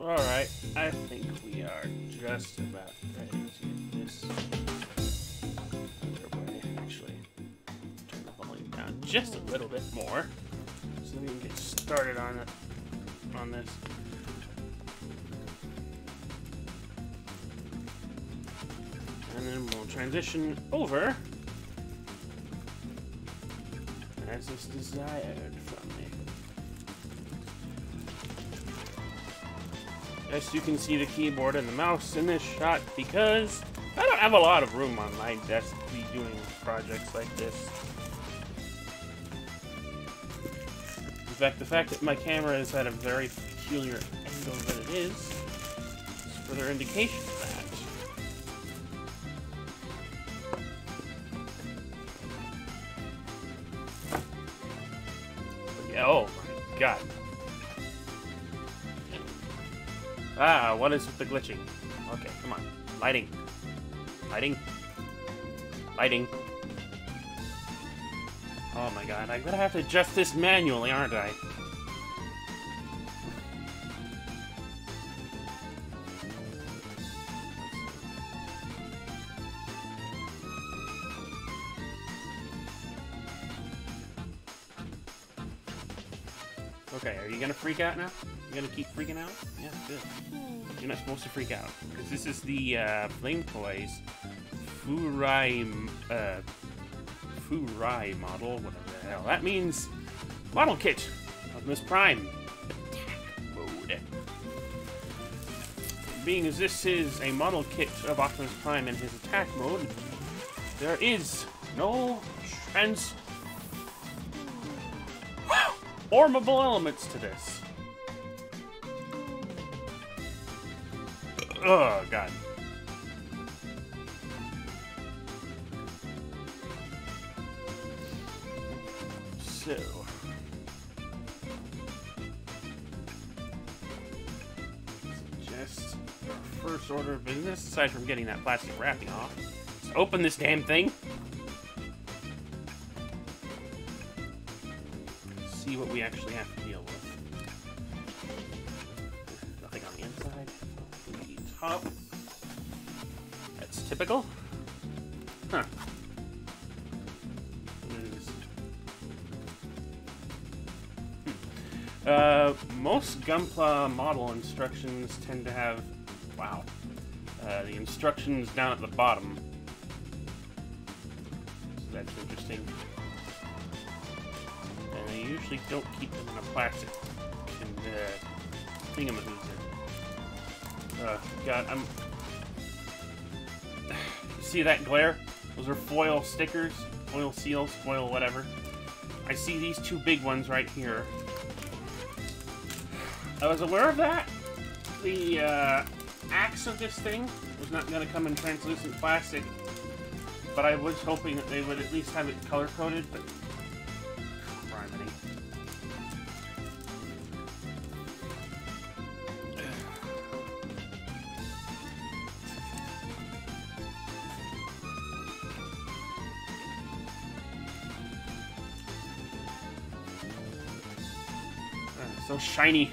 Alright, I think we are just about ready to get this underway. Actually, turn the volume down just a little bit more so we can get started on this. And then we'll transition over as is desired from me. Yes, you can see the keyboard and the mouse in this shot because I don't have a lot of room on my desk to be doing projects like this. In fact, the fact that my camera is at a very peculiar angle that it is further indication of that. But yeah, oh my god. Ah, what is with the glitching? Okay, come on. Lighting. Lighting. Lighting. Oh my god, I'm gonna have to adjust this manually, aren't I? Okay, are you gonna freak out now? You gonna keep freaking out? Yeah, good. You're not supposed to freak out, because this is the Flame Toys Furai model, whatever the hell that means. Model kit of Optimus Prime attack mode. Being as this is a model kit of Optimus Prime in his attack mode, there is no transformable elements to this. Oh, God. So. Just our first order of business, aside from getting that plastic wrapping off, let's open this damn thing. See what we actually have to deal with. Nothing on the inside. Top. That's typical. Huh. Most Gunpla model instructions tend to have, wow, the instructions down at the bottom. So that's interesting. And they usually don't keep them in a plastic thingamaboozer. God, you see that glare? Those are foil stickers, foil seals, foil whatever. I see these two big ones right here. I was aware of that. The axe of this thing was not going to come in translucent plastic, but I was hoping that they would at least have it color-coded, but criminy. So shiny.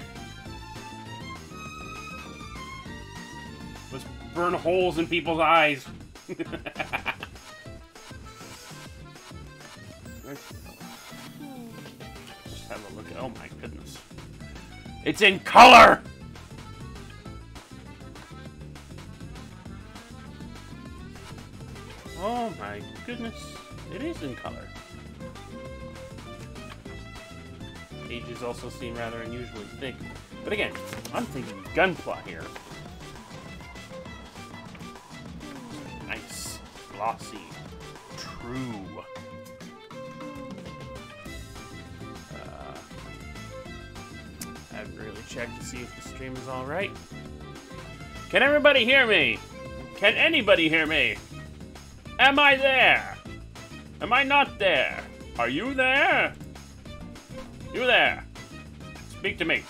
Let's burn holes in people's eyes. Just have a look at. Oh my goodness. It's in color! Oh my goodness. It is in color. Pages also seem rather unusually thick. But again, I'm thinking Gunpla here. Nice, glossy, true. I haven't really checked to see if the stream is alright. Can everybody hear me? Can anybody hear me? Am I there? Am I not there? Are you there? You there! Speak to me.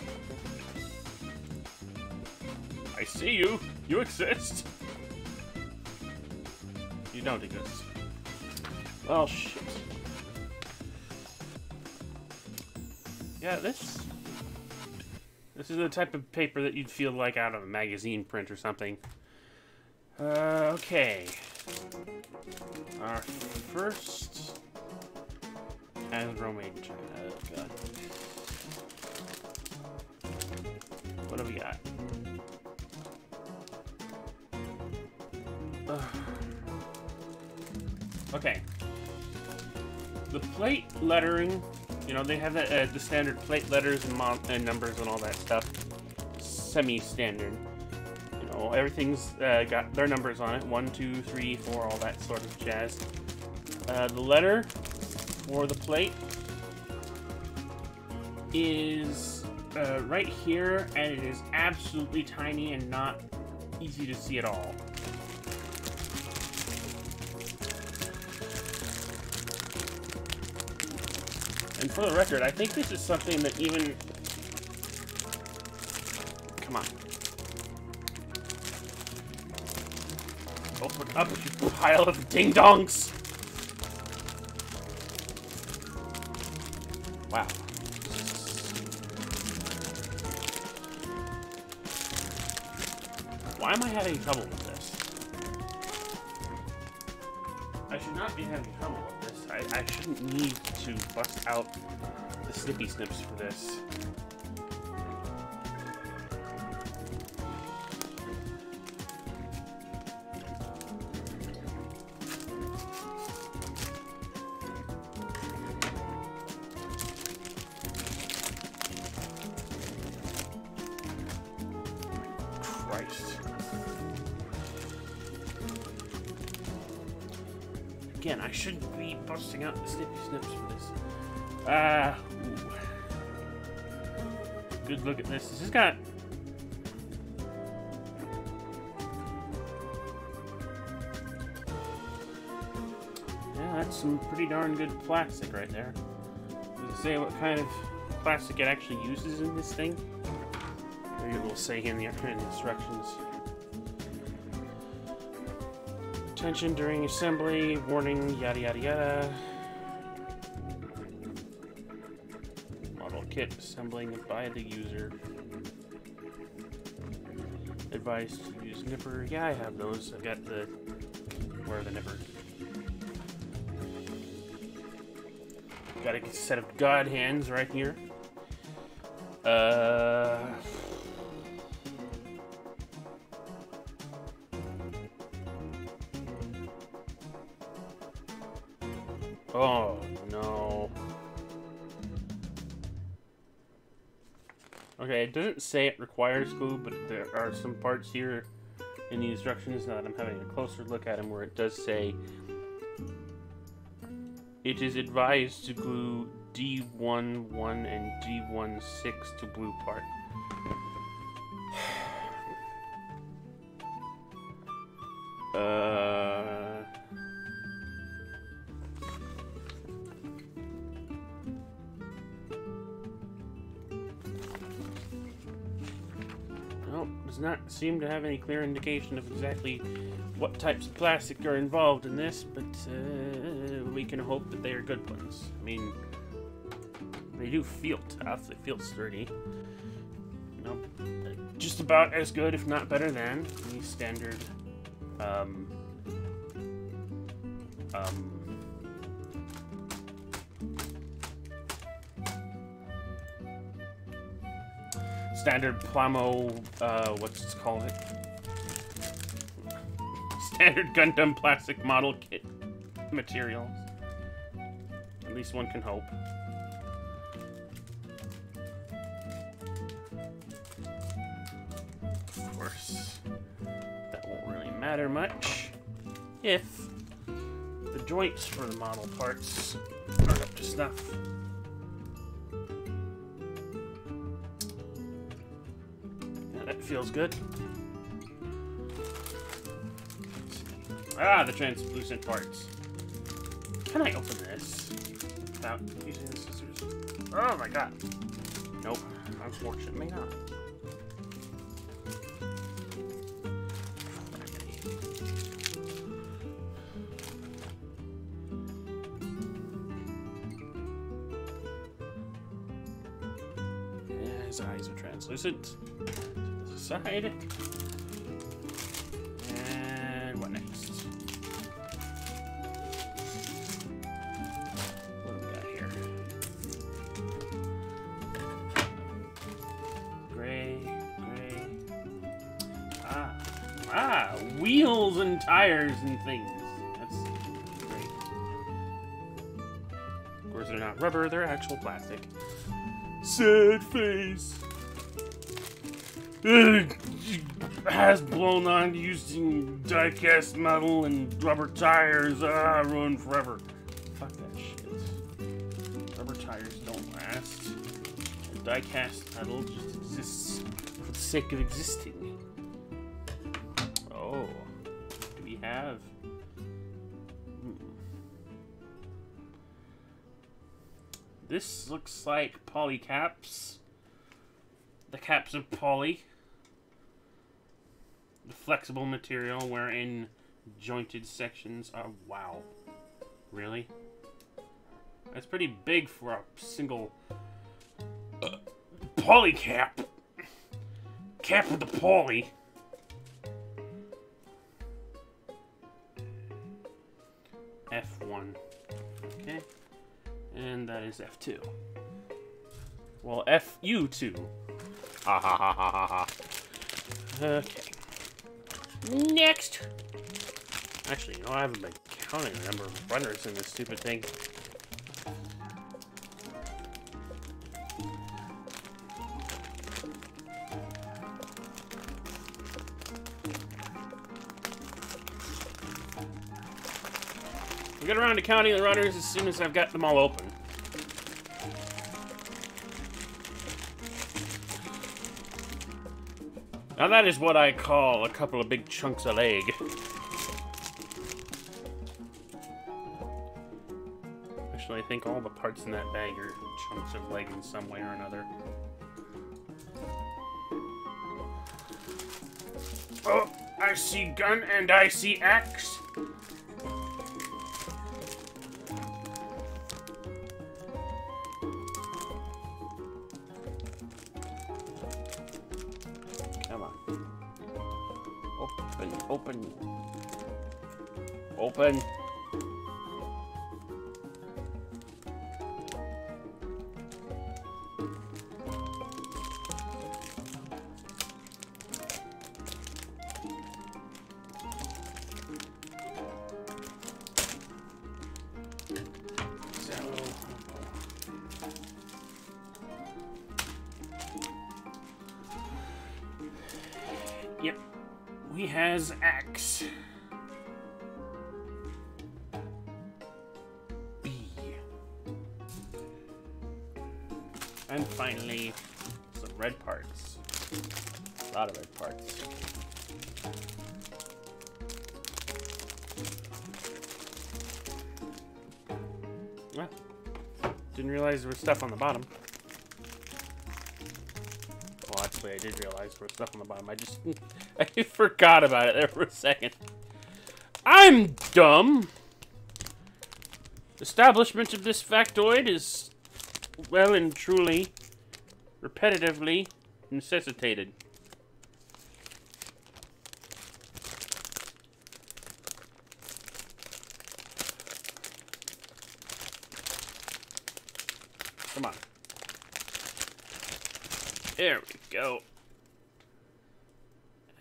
I see you. You exist. You don't exist. Well, shit. Yeah, this This is the type of paper that you'd feel like out of a magazine print or something. Okay. Our first Hasbro made in China. Oh, God. What do we got? Okay. The plate lettering, you know, they have the standard plate letters and numbers and all that stuff. Semi-standard. You know, everything's got their numbers on it. 1, 2, 3, 4, all that sort of jazz. The letter for the plate is right here, and it is absolutely tiny and not easy to see at all. And for the record, I think this is something that even... Come on. Open up, you pile of ding-dongs! Wow. Why am I having trouble with this? I should not be having trouble with this. I shouldn't need to bust out the snippy snips for this. Again, I shouldn't be busting out the snippy snips for this. Good look at this. This has got... Yeah, that's some pretty darn good plastic right there. Does it say what kind of plastic it actually uses in this thing? Maybe it will say in the instructions. Attention during assembly, warning, yada yada yada. Model kit assembling by the user. Advice to use nipper. Yeah, I have those. I've got the... Where are the nippers? Got a set of god hands right here. Oh, no. Okay, it doesn't say it requires glue, but there are some parts here in the instructions now that I'm having a closer look at them where it does say it is advised to glue D11 and D16 to blue part. Does not seem to have any clear indication of exactly what types of plastic are involved in this, but we can hope that they are good ones. I mean, they do feel tough, they feel sturdy. You know, just about as good, if not better than, the standard standard Plamo, what's it called? Standard Gundam plastic model kit materials. At least one can hope. Of course, that won't really matter much if the joints for the model parts are up to snuff. That feels good. Ah, the translucent parts. Can I open this without using the scissors? Oh my god. Nope. Unfortunately not. his eyes are translucent. This aside. And what next? What do we got here? Gray. Wheels and tires and things. That's great. Of course, they're not rubber, they're actual plastic. Sad face. Has blown on using die-cast metal and rubber tires. Ruined forever. Fuck that shit. Rubber tires don't last. And die-cast metal just exists for the sake of existing. Oh. What do we have? This looks like poly caps. The caps of poly. The flexible material wherein jointed sections are... Wow. Really? That's pretty big for a single poly cap. Cap with the poly. F1. Okay. And that is F2. Well, FU2. Ha ha ha ha ha ha. Okay. Next! Actually, you know, I haven't been counting the number of runners in this stupid thing. I'll get around to counting the runners as soon as I've got them all open. Now that is what I call a couple of big chunks of leg. Actually, I think all the parts in that bag are chunks of leg in some way or another. Oh, I see gun and I see axe. Open. Yep. We has axe. And finally, some red parts. A lot of red parts. Well, didn't realize there was stuff on the bottom. Well, actually, I did realize there was stuff on the bottom. I forgot about it there for a second. I'm dumb! Establishment of this factoid is well and truly, repetitively necessitated. Come on. There we go.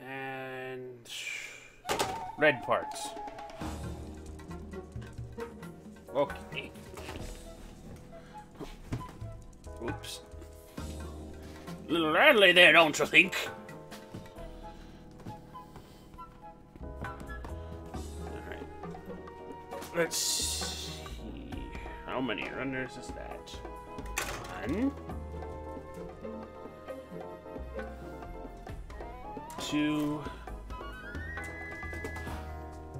And red parts. Okay. Oops. A little early there, don't you think? Alright. Let's see. How many runners is that? 1, 2,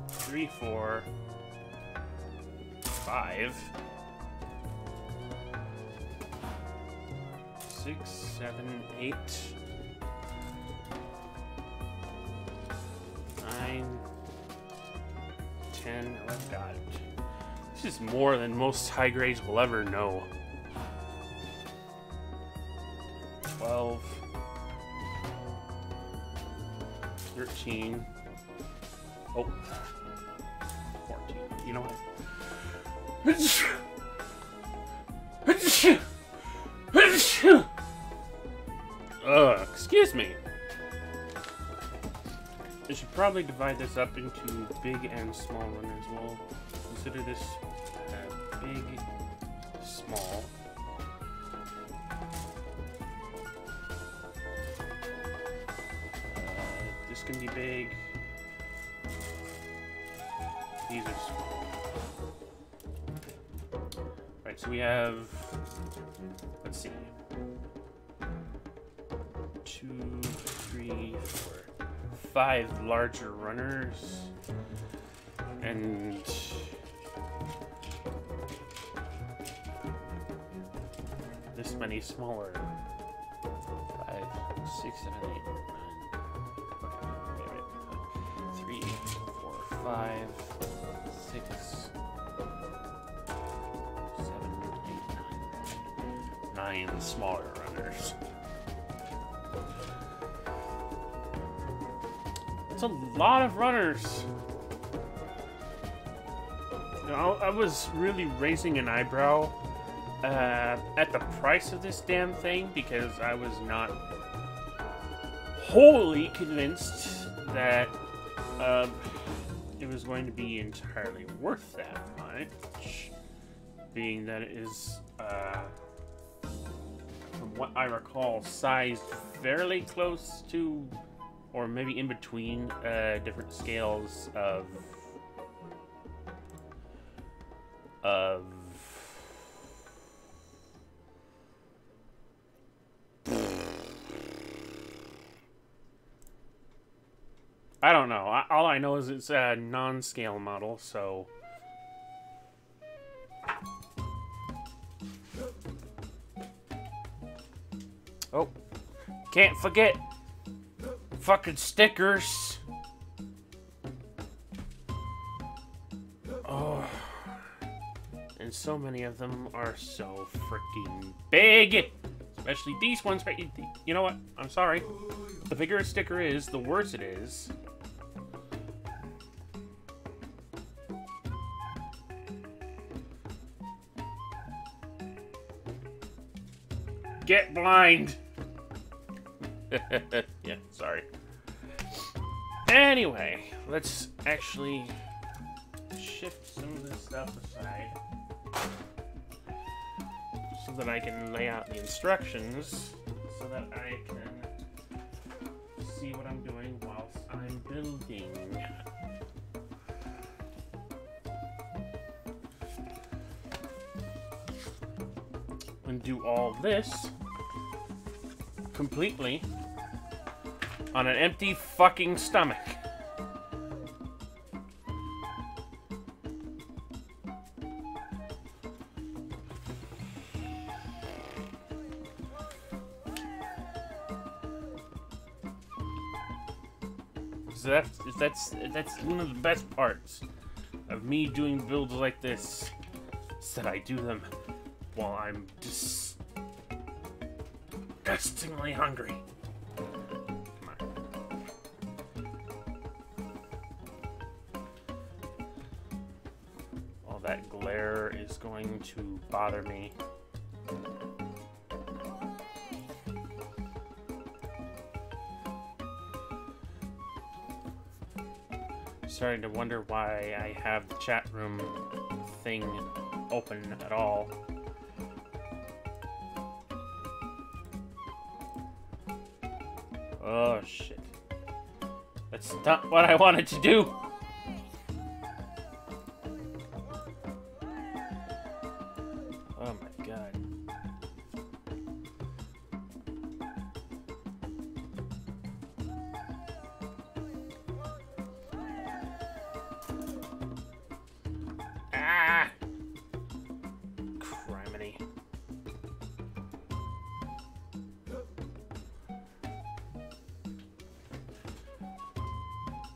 3, 4, 5, 6, 7, 8, 9, 10, 11. God. This is more than most high grades will ever know. 12, 12, 13, oh, 14. You know what? Excuse me. I should probably divide this up into big and small runners. We'll consider this big, small. This can be big. These are small. Right, so we have, let's see, 2, 3, 4, 5 larger runners, and this many smaller. 5, 6, 7, 8, 9. 3, 4, 5, 6, 7, 8, 9 smaller runners. That's a lot of runners. You know, I was really raising an eyebrow at the price of this damn thing because I was not wholly convinced that it was going to be entirely worth that much, being that it is, from what I recall, sized fairly close to, or maybe in between, different scales of I don't know. All I know is it's a non-scale model, so oh, can't forget fucking stickers. Oh, and so many of them are so freaking big. Especially these ones. But you know what? I'm sorry. The bigger a sticker is, the worse it is. Get blind. Yeah, sorry. Anyway, let's actually shift some of this stuff aside so that I can lay out the instructions so that I can see what I'm doing whilst I'm building. And do all this completely on an empty fucking stomach. So that's one of the best parts of me doing builds like this, is that I do them while I'm disgustingly hungry. Come on. All that glare is going to bother me. Starting to wonder why I have the chat room thing open at all. Oh shit. That's not what I wanted to do. Oh my god. Ah! Criminy.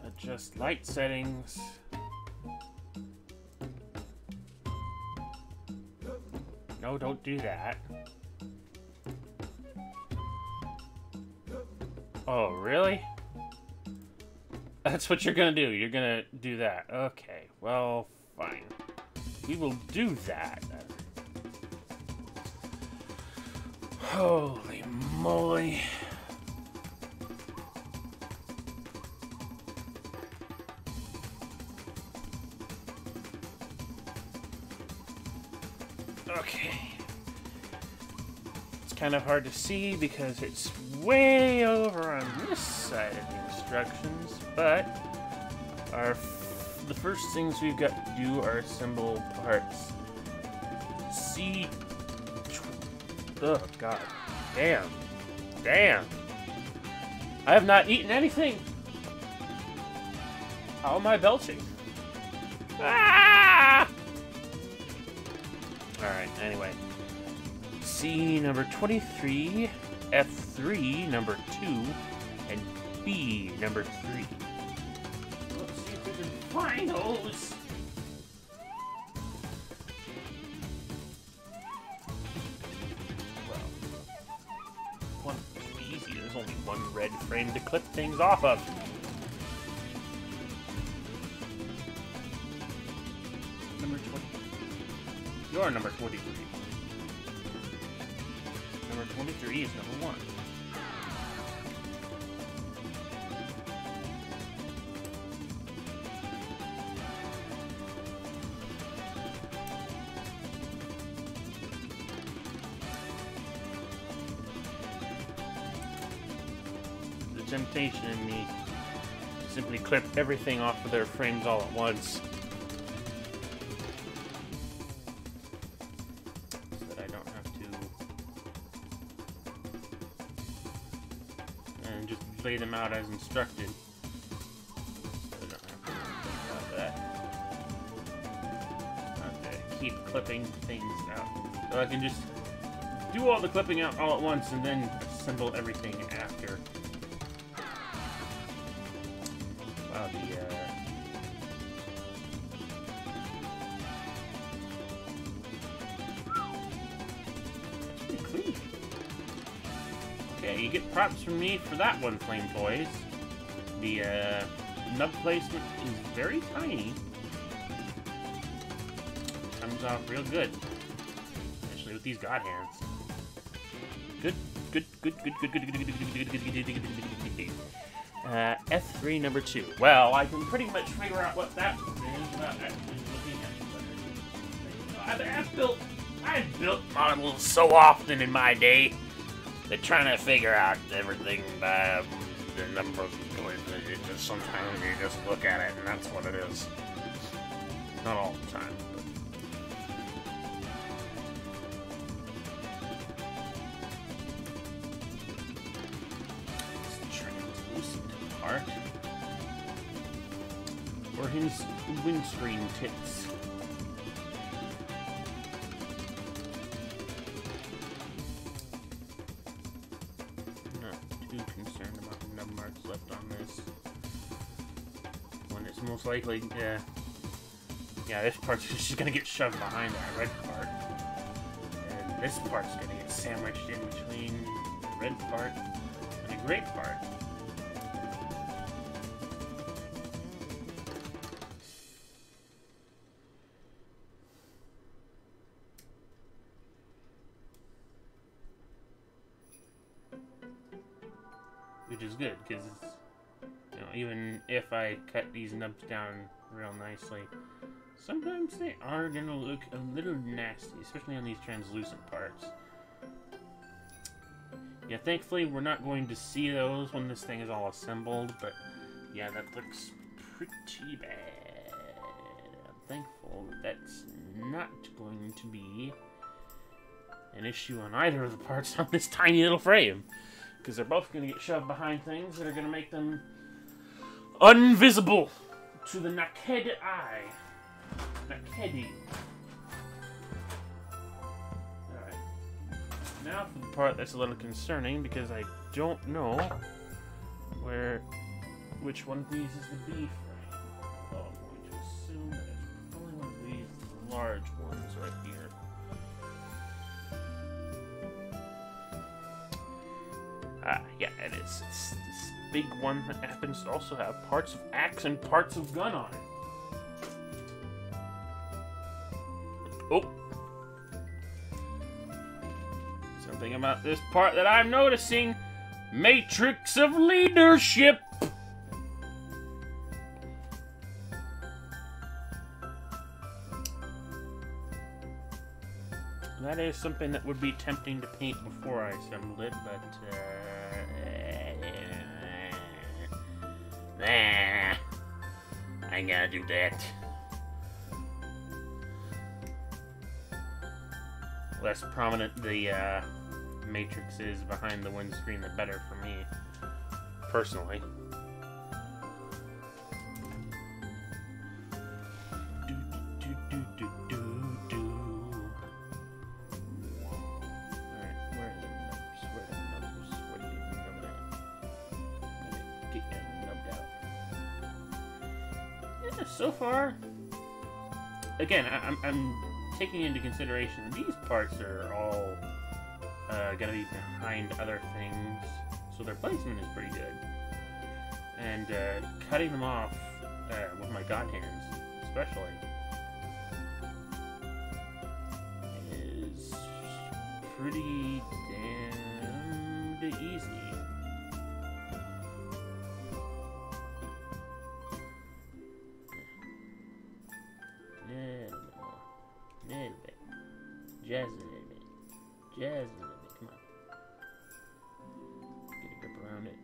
Adjust light settings. No, don't do that. Oh, really? That's what you're gonna do. You're gonna do that. Okay, well, fine. We will do that. Holy moly. Okay. It's kind of hard to see because it's way over on this side of the instructions, but the first things we've got to do are assemble parts. C. Oh god. Damn. Damn. I have not eaten anything. How am I belching? Ah! Alright, anyway. C number 23, F3 number 2, and B number 3. Let's see if we can find those. Well, one easy. There's only one red frame to clip things off of. Number 20. You're number 23. Number 23 is number 1. The temptation in me to simply clip everything off of their frames all at once. Lay them out as instructed. So I don't have to think about that. Okay, keep clipping things out. So I can just do all the clipping out all at once and then assemble everything after. Wow, that's pretty clean. Okay, you get props from me for that one, Flame Boys. The nub placement is very tiny. Comes off real good. Especially with these god hands. Good. F3 number 2. Well, I can pretty much figure out what that is without actually looking at it. I've built models so often in my day. They're trying to figure out everything by the numbers. Sometimes you just look at it and that's what it is. Not all the time, but. It's translucent part. Or his windscreen tits. Most likely, yeah, this part's just gonna get shoved behind that red part. And this part's gonna get sandwiched in between the red part and the gray part. Which is good, because even if I cut these nubs down real nicely, sometimes they are gonna look a little nasty, especially on these translucent parts. Yeah, thankfully we're not going to see those when this thing is all assembled, but yeah, that looks pretty bad. I'm thankful that that's not going to be an issue on either of the parts on this tiny little frame, because they're both going to get shoved behind things that are going to make them invisible to the naked eye. Naked. Alright. Now for the part that's a little concerning, because I don't know which one of these is the B frame. Although I'm going to assume that it's probably one of these large ones right here. Yeah, it is. It's this big one that happens to also have parts of axe and parts of gun on it. Oh. Something about this part that I'm noticing. Matrix of leadership. That is something that would be tempting to paint before I assembled it, but I ain't gotta do that. Less prominent the matrix is behind the windscreen, the better for me, personally. So far, again, I'm taking into consideration these parts are all gonna be behind other things, so their placement is pretty good. And cutting them off with my god hands, especially, is pretty damned easy. Little bit. Jazz a little bit. Jazz a little bit. Come on. Get a grip around it.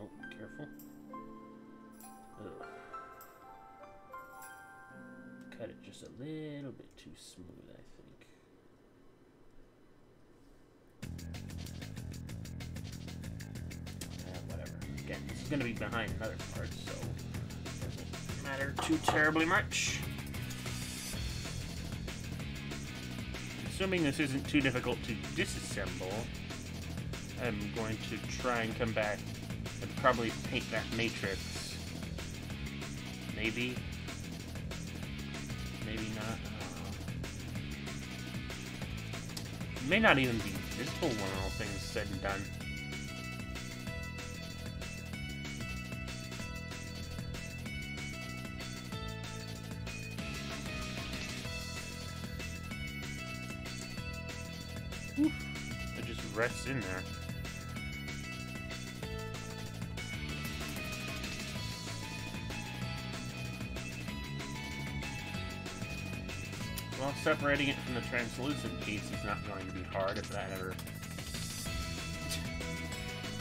Oh, careful. Ugh. Cut it just a little bit too smooth, I think. Whatever. Again, this is going to be behind another part, so matter too terribly much. Assuming this isn't too difficult to disassemble, I'm going to try and come back and probably paint that matrix. Maybe. Maybe not. It may not even be visible when all things said and done. It just rests in there. Well, separating it from the translucent piece is not going to be hard if that ever...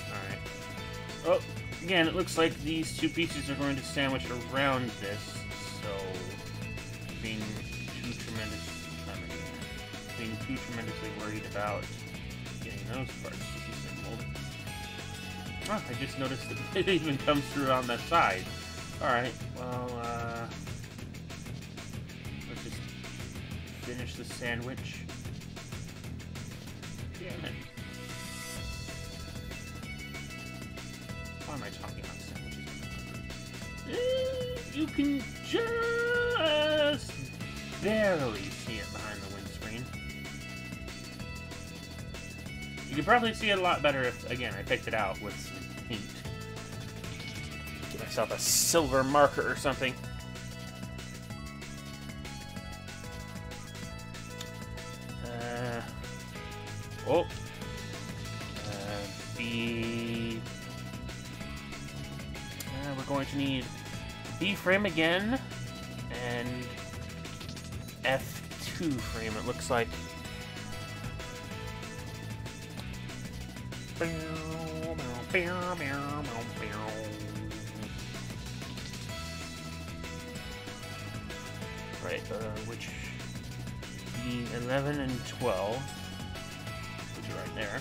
Alright. Oh, again, it looks like these two pieces are going to sandwich around this, so... being too tremendously worried about getting those parts disassembled. Oh, I just noticed that it even comes through on that side. Alright, well, let's just finish the sandwich. Damn it. Why am I talking about sandwiches? You can just barely see it behind the windscreen. You could probably see it a lot better if, again, I picked it out with some paint. Get myself a silver marker or something. We're going to need B frame again, and F2 frame, it looks like. Right, which being 11 and 12, which are right there.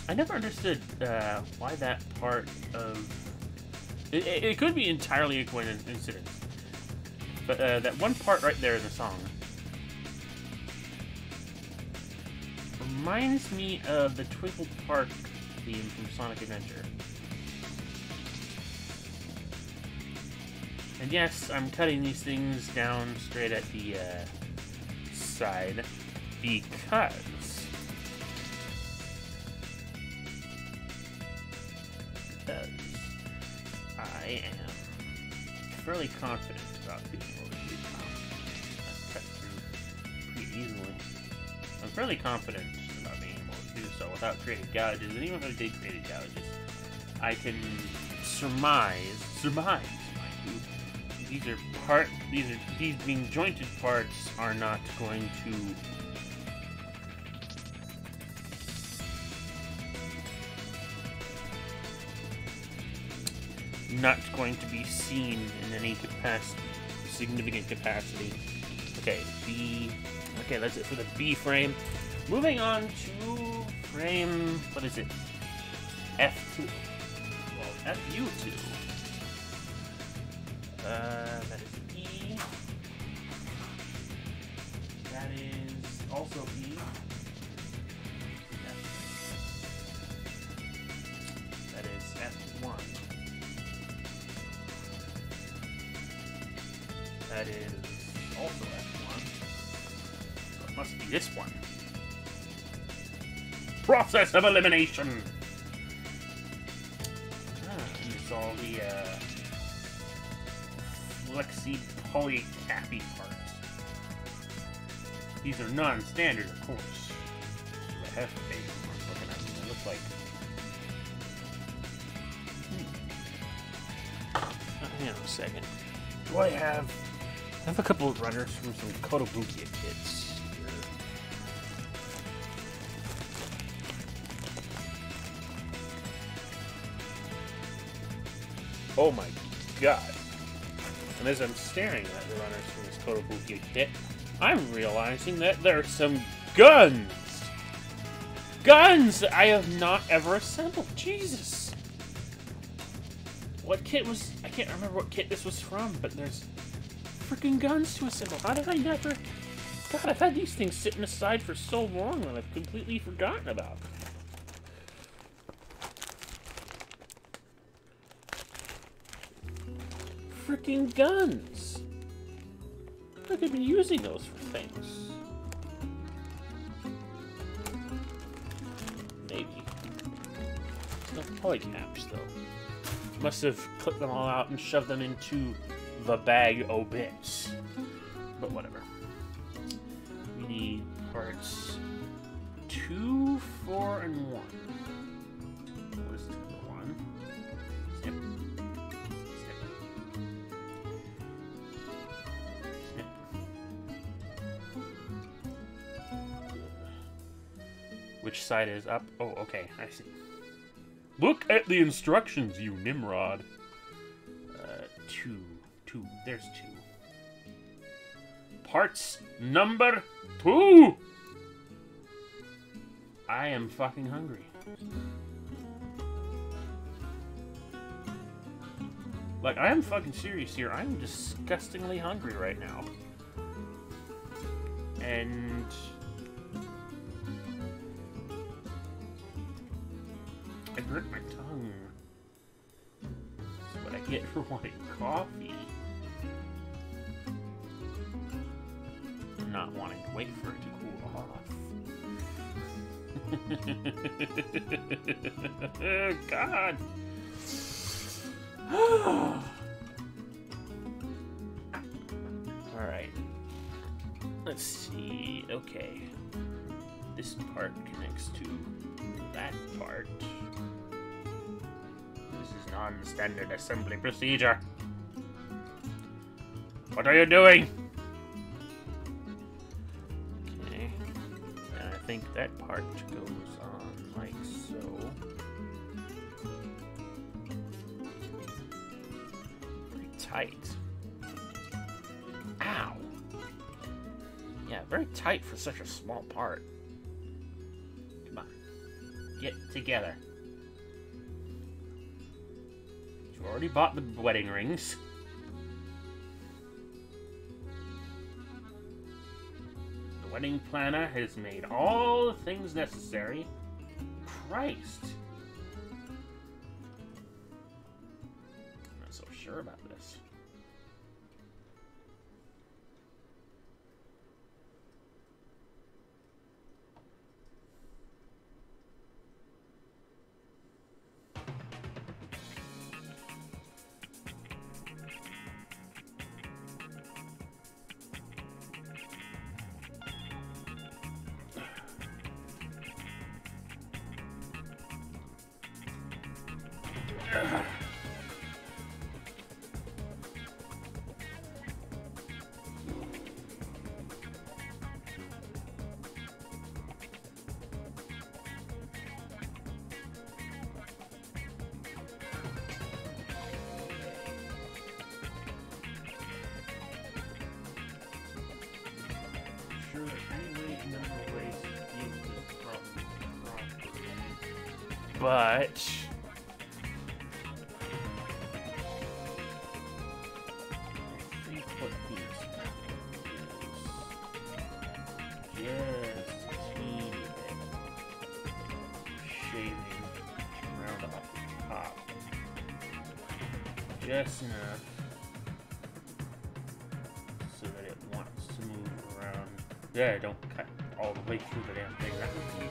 I never understood why that part of... It could be entirely a coincidence, but that one part right there in the song reminds me of the Twinkle Park theme from Sonic Adventure. And yes, I'm cutting these things down straight at the side. Because I am fairly confident about being able to do I've cut through pretty easily. I'm fairly confident about being able to do so without creating gouges, and even if I did create gouges, I can surmise, mind you, these being jointed parts are not going to be seen in any capacity, significant capacity. Okay, B. Okay, that's it for the B frame. Moving on to frame. What is it? F2. Well, FU2. That is E. That is also E. That is F1. That is also F1. So it must be this one. Process of elimination! And it's all the, flexi polycappy parts. These are non-standard, of course. The F page I'm looking at them. They look like... Hang on a second. Do I have a couple of runners from some Kotobukiya kits here. Oh my god. And as I'm staring at the runners from this Kotobukiya kit, I'm realizing that there are some guns! Guns that I have not ever assembled! Jesus! What kit was... I can't remember what kit this was from, but there's freaking guns to assemble. How did I never... God, I've had these things sitting aside for so long that I've completely forgotten about them. Freaking guns! I could be using those for things. Maybe. No polycaps, though. Must have clipped them all out and shoved them into the bag o' bits. But whatever. We need parts 2, 4, and 1. What is 2 for 1? Snip. Which side is up? Oh, okay, I see. Look at the instructions, you Nimrod. 2. There's 2. Parts number 2! I am fucking hungry. Like, I am fucking serious here. I'm disgustingly hungry right now. And... I burnt my tongue. That's what I get for wanting coffee. And not wanting to wait for it to cool off. Oh, God. Alright. Let's see. Okay. This part connects to that part. This is non-standard assembly procedure. What are you doing? Okay. And I think that part goes on like so. Pretty tight. Ow! Yeah, very tight for such a small part. Come on. Get together. You already bought the wedding rings. The wedding planner has made all the things necessary. Christ. I'm not so sure about this. sure any way number of ways to deal with this problem properly. But I think what these is just teeny bit shaving around off the top. Just enough so that it wants to move around. Yeah, don't cut all the way through the damn thing. That would be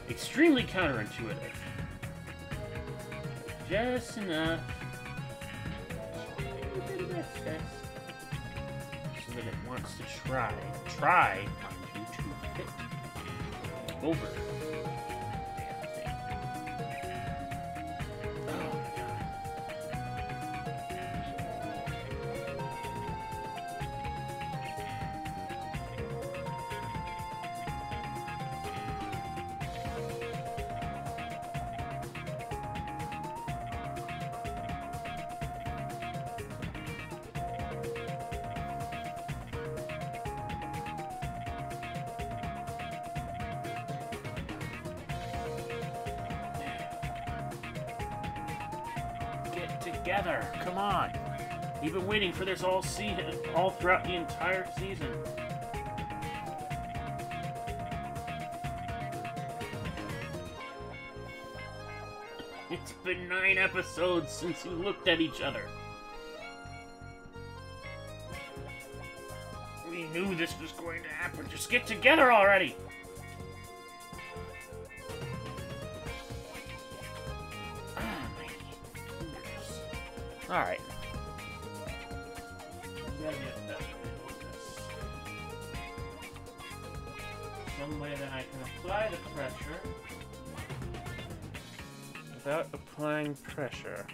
extremely counterintuitive. Just enough. A bit of excess. So that it wants to try, mind you, to fit over the damn thing. Oh my god. Together, come on! You've been waiting for this all throughout the entire season. It's been 9 episodes since you looked at each other. We knew this was going to happen. Just get together already! Alright. Some way that I can apply the pressure without applying pressure.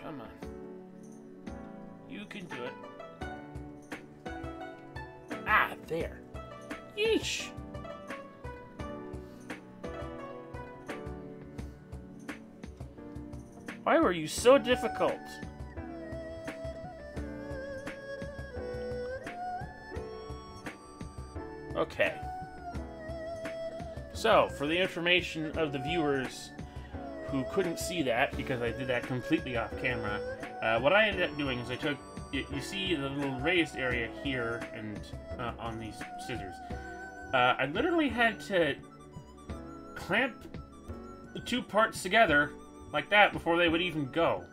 Come on. You can do it. Ah, there. Yeesh. Why were you so difficult? Okay. So, for the information of the viewers who couldn't see that because I did that completely off camera, what I ended up doing is I took, you see the little raised area here and on these scissors. I literally had to clamp the 2 parts together like that before they would even go.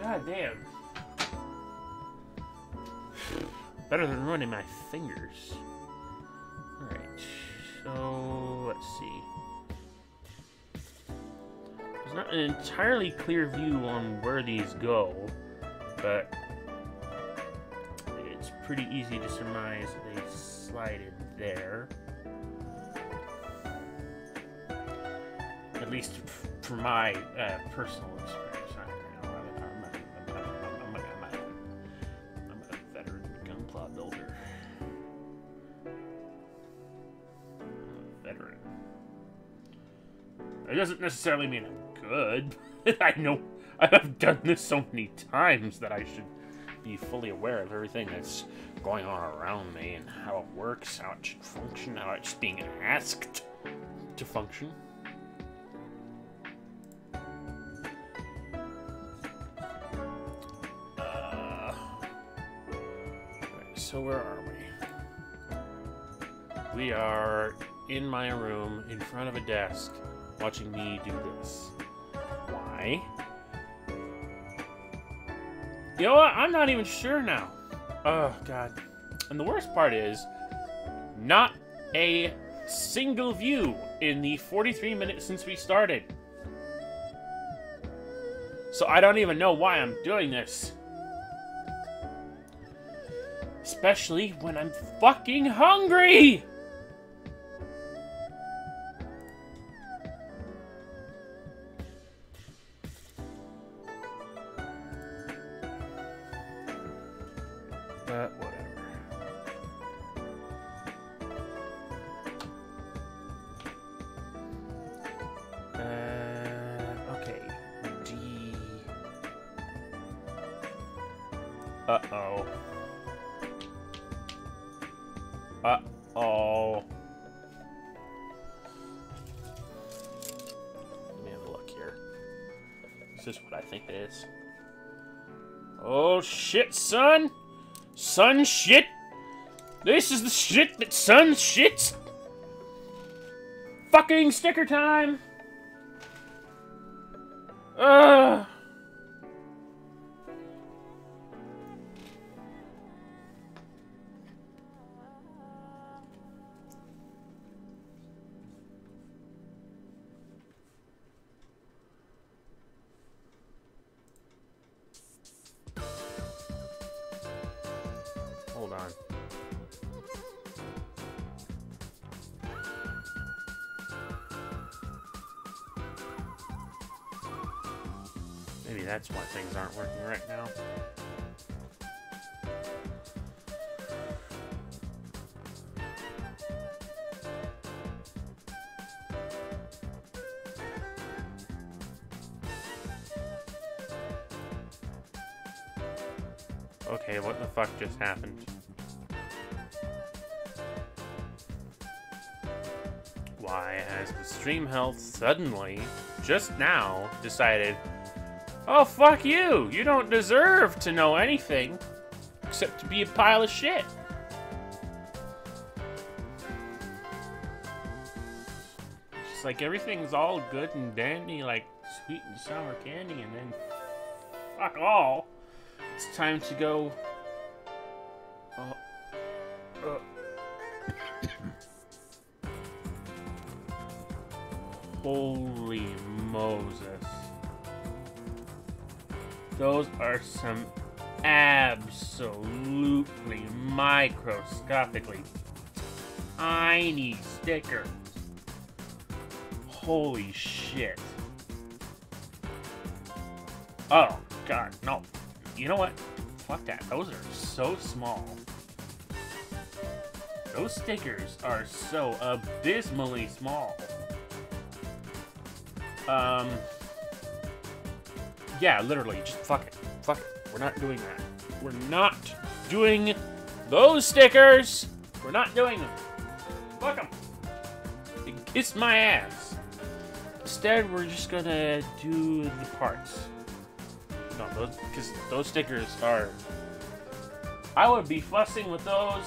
God damn. Better than running my fingers. Alright. So, let's see. There's not an entirely clear view on where these go, but it's pretty easy to surmise that they slide in there. At least for my personal experience. I'm a veteran gunpla builder. Veteran. It doesn't necessarily mean I'm good. I know I've done this so many times that I should be fully aware of everything that's going on around me and how it works, how it should function, how it's being asked to function. So where are we? We are in my room, in front of a desk, watching me do this. Why? You know what? I'm not even sure now. Oh, God. And the worst part is, not a single view in the 43 minutes since we started. So I don't even know why I'm doing this. Especially when I'm fucking hungry! Whatever. Okay. D. Uh-oh. Uh-oh. Let me have a look here. Is this what I think it is? Oh, shit, son! Son shit! This is the shit that son shits! Fucking sticker time! Ugh! Hold on. Maybe that's why things aren't working right now. Okay, what the fuck just happened? Why has the stream health suddenly, just now, decided, oh, fuck you! You don't deserve to know anything except to be a pile of shit. It's just like everything's all good and dandy, like sweet and sour candy, and then fuck all. It's time to go. Holy Moses. Those are some absolutely microscopically tiny stickers. Holy shit. Oh, God, no. You know what? Fuck that. Those are so small. Those stickers are so abysmally small. Yeah, literally, just fuck it. Fuck it. We're not doing that. We're not doing those stickers. We're not doing them. Fuck them. They kiss my ass. Instead, we're just gonna do the parts. No, those, because those stickers are... I would be fussing with those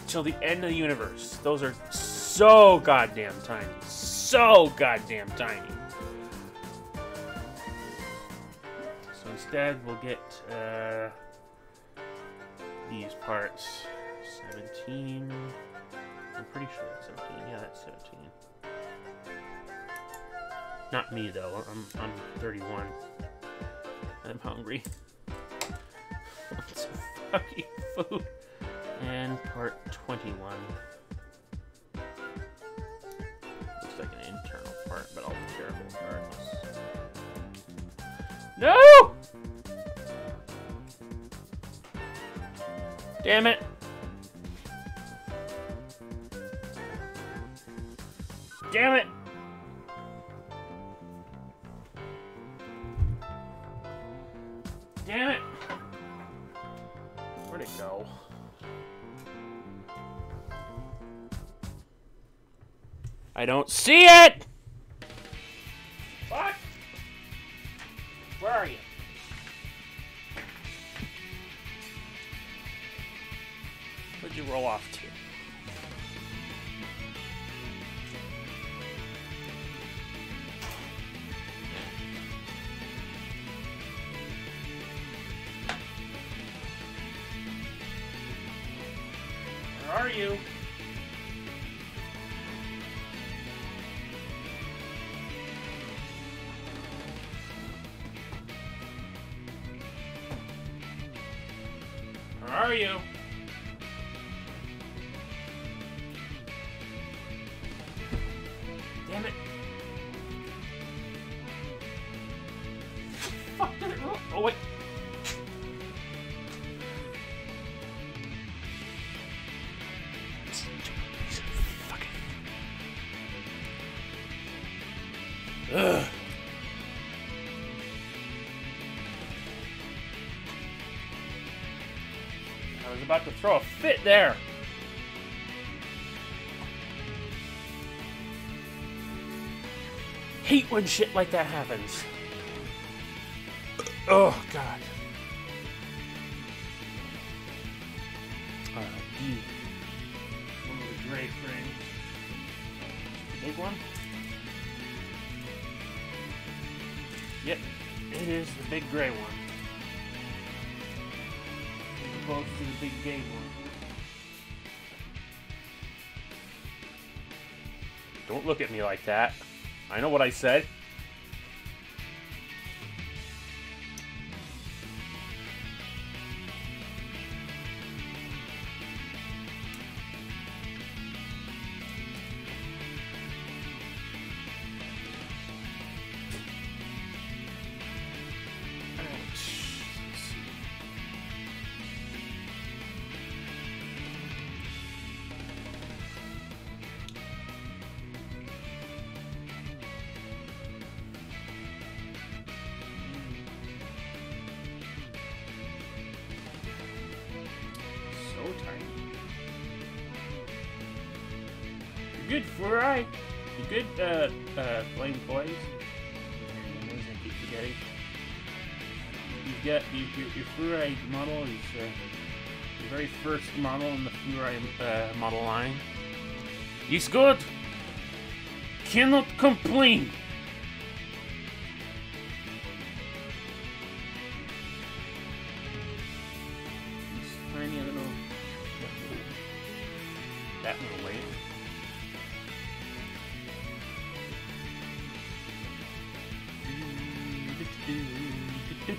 till the end of the universe. Those are so goddamn tiny. So goddamn tiny. So instead, we'll get these parts. 17. I'm pretty sure it's 17. Yeah, that's 17. Not me though. I'm 31. I'm hungry. Want some fucking food. And part 21. Looks like an internal part, but I'll be careful regardless. No! Damn it! Damn it! Damn it! Where'd it go? I don't see it! What? Where are you? Where'd you roll off to? Where are you? Where are you? Damn it. Fuck, did it roll? Oh, wait. Ugh. I was about to throw a fit there. Hate when shit like that happens. Oh, God. D. One of the gray frames. The big one? Yep, it is the big gray one. As opposed to the big gay one. Don't look at me like that. I know what I said. Good Furai. You good, Flame Toys. I keep forgetting. You've got your Furai model is the very first model in the Furai model line. He's good. Cannot complain. He's tiny, I don't know. That went away. Does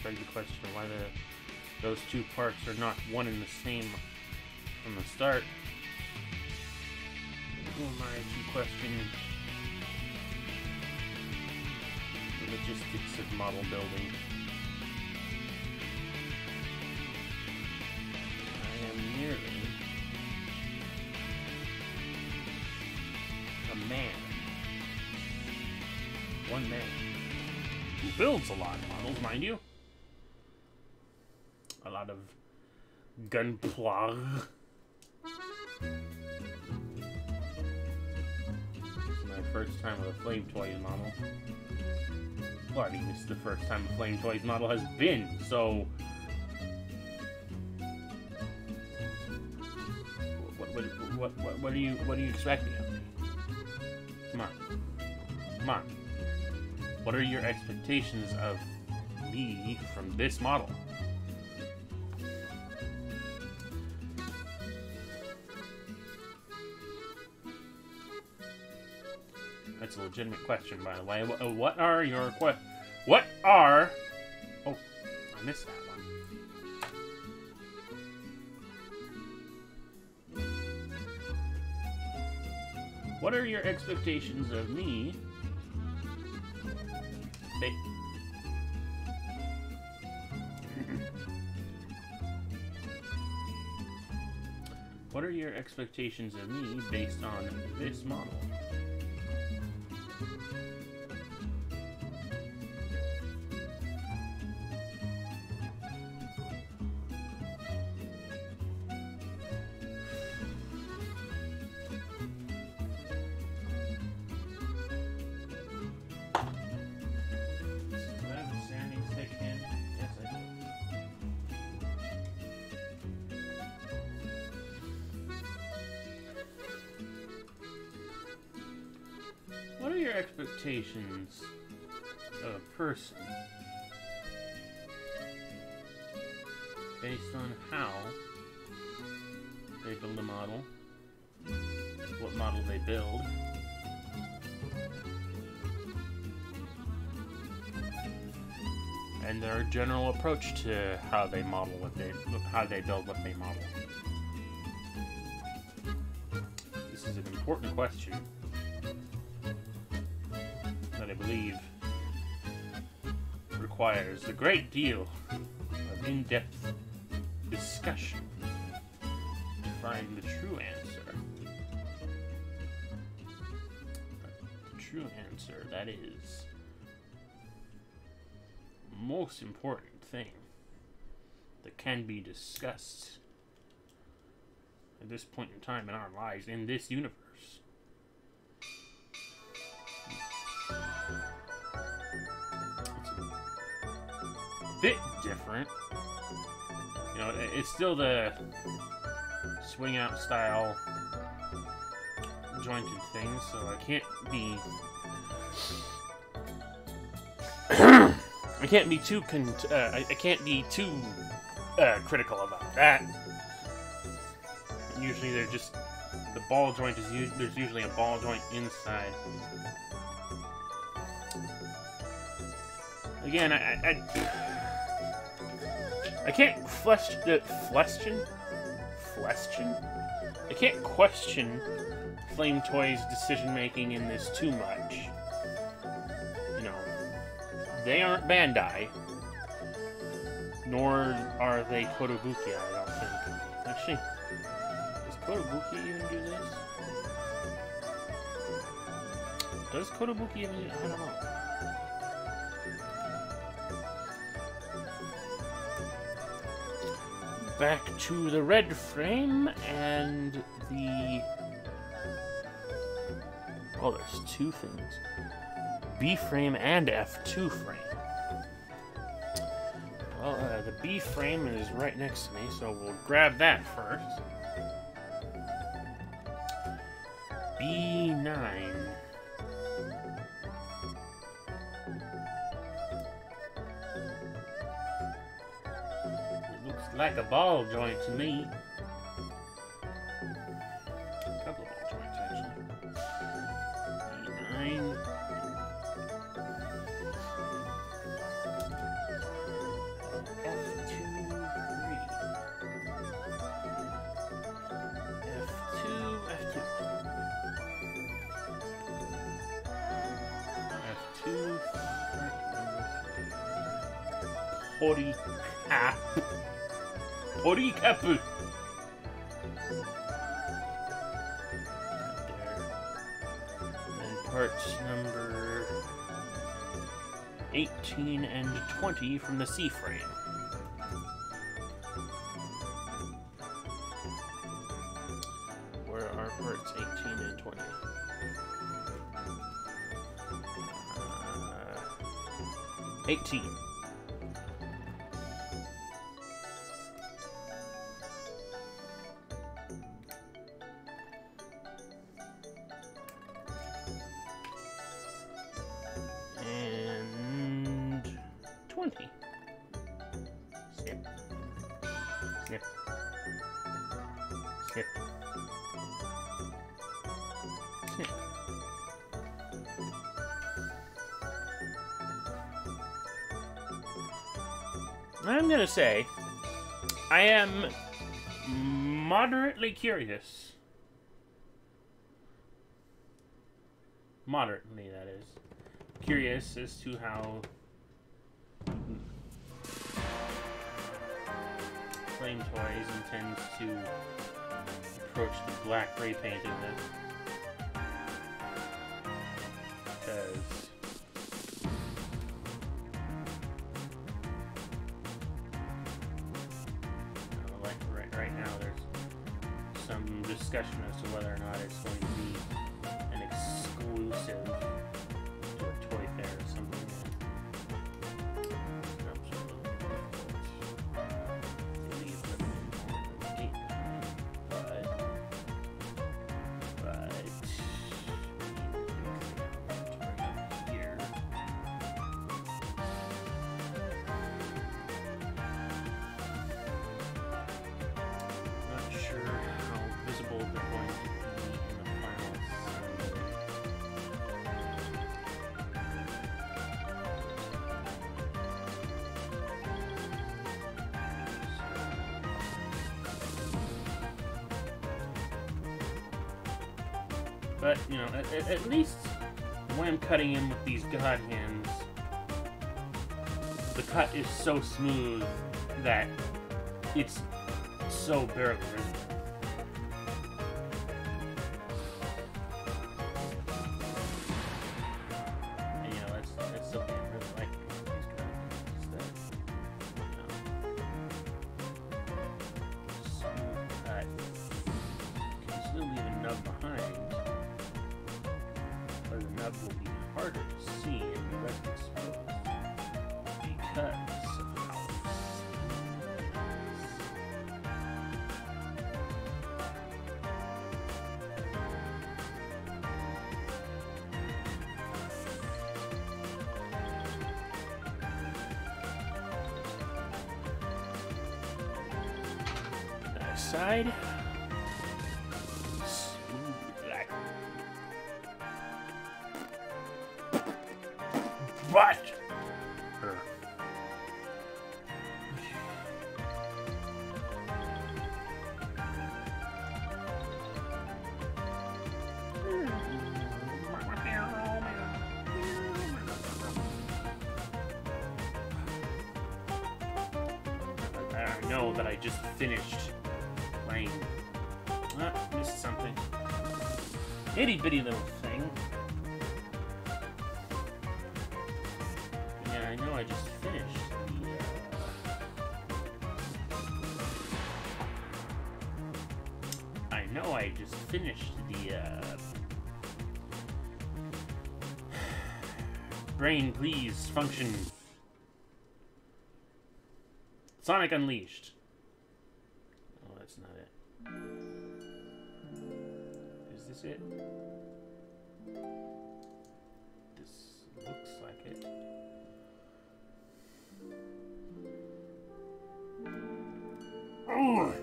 beg the question of why those two parts are not one and the same from the start. Who am I to question the logistics of model building? I am merely a man. One man. Who builds a lot of models, mind you. A lot of gunpla. My first time with a Flame Toys model. Well, I mean, this is the first time a Flame Toys model has been, so... What are you expecting of me? Come on. Come on. What are your expectations of me from this model? That's a legitimate question, by the way. What are your What are... Oh, I missed that one. What are your expectations of me? What are your expectations of me based on this model? What are your expectations of a person based on how they build a model, what model they build, and their general approach to how they model how they build what they model. This is an important question that I believe requires a great deal of in-depth discussion to find the true answer. The true answer, that is most important thing that can be discussed at this point in time in our lives in this universe. It's a bit different. You know, it's still the swing out style jointed thing, so I can't be I can't be too critical about that. Usually they're just the ball joint is there's usually a ball joint inside. Again, I can't I can't question Flame Toy's decision making in this too much. You know, they aren't Bandai, nor are they Kotobukiya, I don't think. Actually, does Kotobukiya even do this? Does Kotobukiya even do, I don't know. Back to the red frame and the... Oh, there's two things. B frame and F2 frame. Well, the B frame is right next to me, so we'll grab that first. B9. Like a ball joint to me. A couple of ball joints, actually. B9. F2, 3. F2, F2. Orikapu. And parts number 18 and 20 from the C frame. Where are parts 18 and 20? 18. I'm gonna say I am moderately curious. Moderately, that is. Curious as to how Flame Toys intends to approach the black gray paint of this. Because right now there's some discussion as to whether or not it's going to be an exclusive to a toy fair or something. But, you know, at least when I'm cutting in with these god hands, the cut is so smooth that it's so barely visible. And, you know, that's something I really like about these guys, is that, you know, smooth cut. You can still leave a nub behind, but the nub will be harder to see if the rest exposed because of how nice side. What? I know that I just finished playing. Missed something. Itty bitty little thing. Yeah, I know I just finished the Brain Please Function Sonic Unleashed. Oh, that's not it. Is this it? This looks like it. Oh.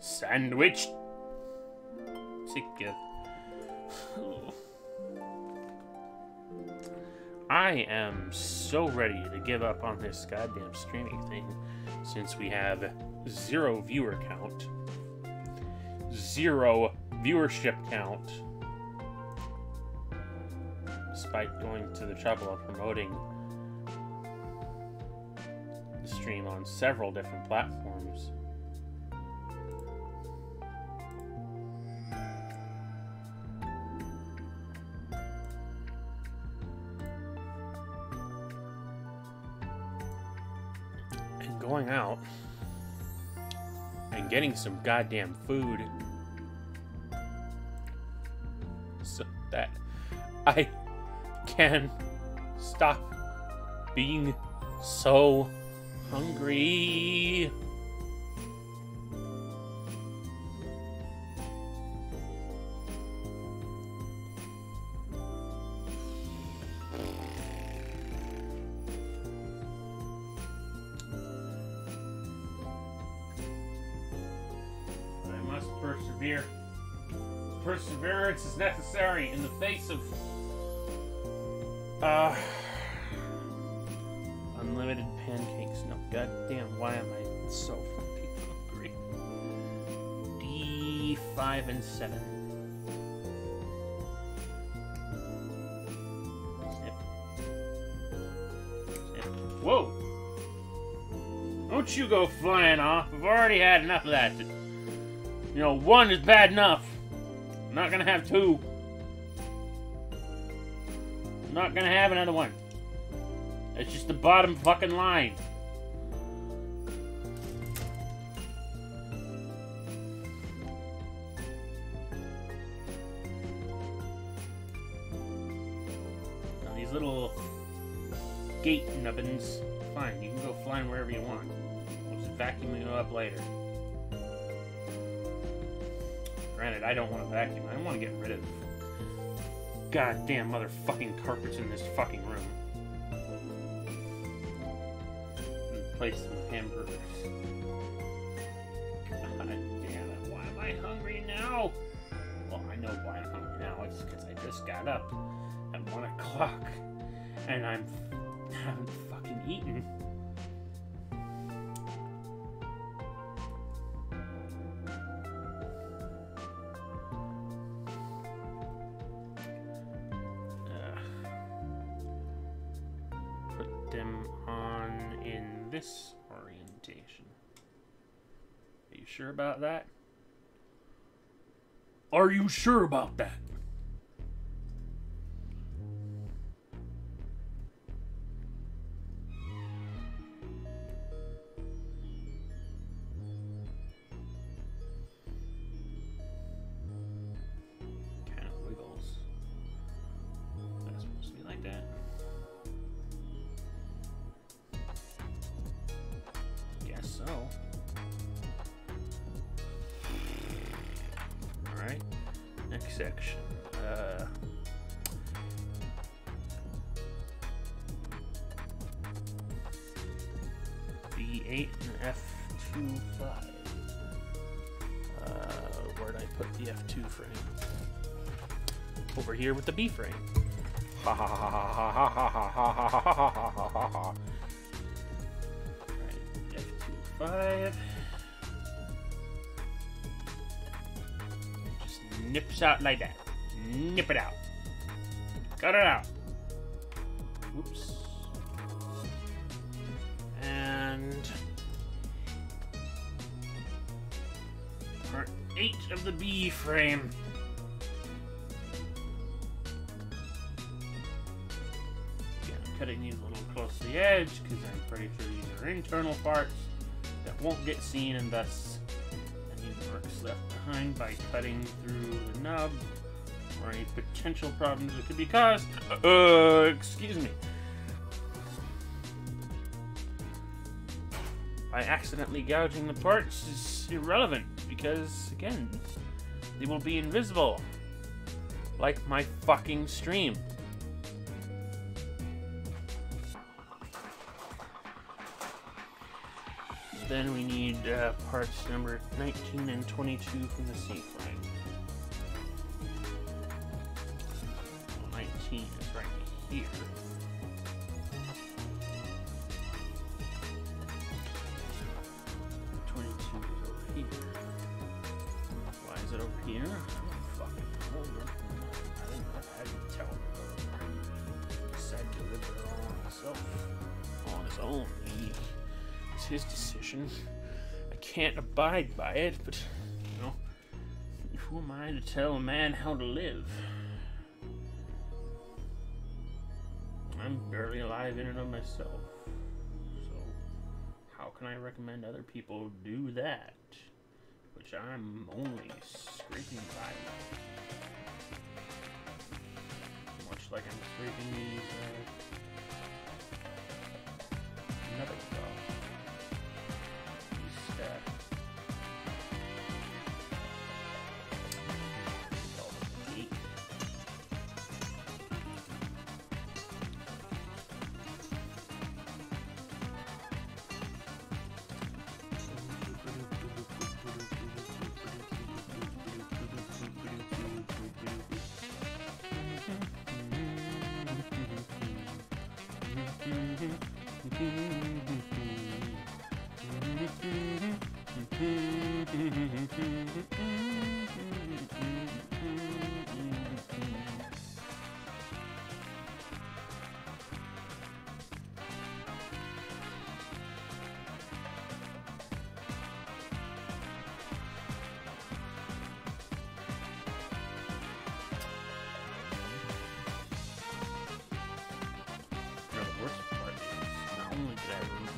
Sandwich. Sick. Oh. I am so ready to give up on this goddamn streaming thing since we have 0 viewer count, 0 viewership count, despite going to the trouble of promoting the stream on several different platforms. Going out and getting some goddamn food so that I can stop being so hungry. Persevere. Perseverance is necessary in the face of unlimited pancakes. No, goddamn, why am I so fucking hungry? D5 and 7. Snip. Snip. Whoa! Don't you go flying off. I've already had enough of that. You know, 1 is bad enough. I'm not gonna have 2. I'm not gonna have another one. It's just the bottom fucking line. Now these little gate nubbins, fine, you can go flying wherever you want. We'll just vacuum you up later. Granted, I don't want to vacuum. I want to get rid of goddamn motherfucking carpets in this fucking room. Replace them with hamburgers. God damn it. Why am I hungry now? Well, I know why I'm hungry now. It's because I just got up at 1 o'clock and I haven't fucking eaten. put them on in this orientation. Are you sure about that? Are you sure about that? Kind of wiggles. That's supposed to be like that. Guess so. Alright. Next section. B8 and F2.5. Where'd I put the F2 frame? Over here with the B frame. Ha ha ha ha ha ha ha ha ha ha ha ha ha. Right, F2.5. Just nips out like that. Nip it out. Cut it out. Whoops. And part 8 of the B frame. Again, I'm cutting these a little close to the edge because I'm pretty sure these are internal parts that won't get seen, and thus any marks left behind by cutting through the nub or any potential problems that could be caused. Excuse me. By accidentally gouging the parts is irrelevant because, again, they will be invisible. Like my fucking stream. Then we need parts number 19 and 22 from the C frame. 19 is right here. 22 is over here. Why is it over here? I don't fucking know. I didn't tell him. He decided to live it all on himself. On his own. It's his decision. I can't abide by it, but, you know, who am I to tell a man how to live? I'm barely alive in and of myself. So, how can I recommend other people do that? Which I'm only scraping by. Much like I'm scraping these, another dog.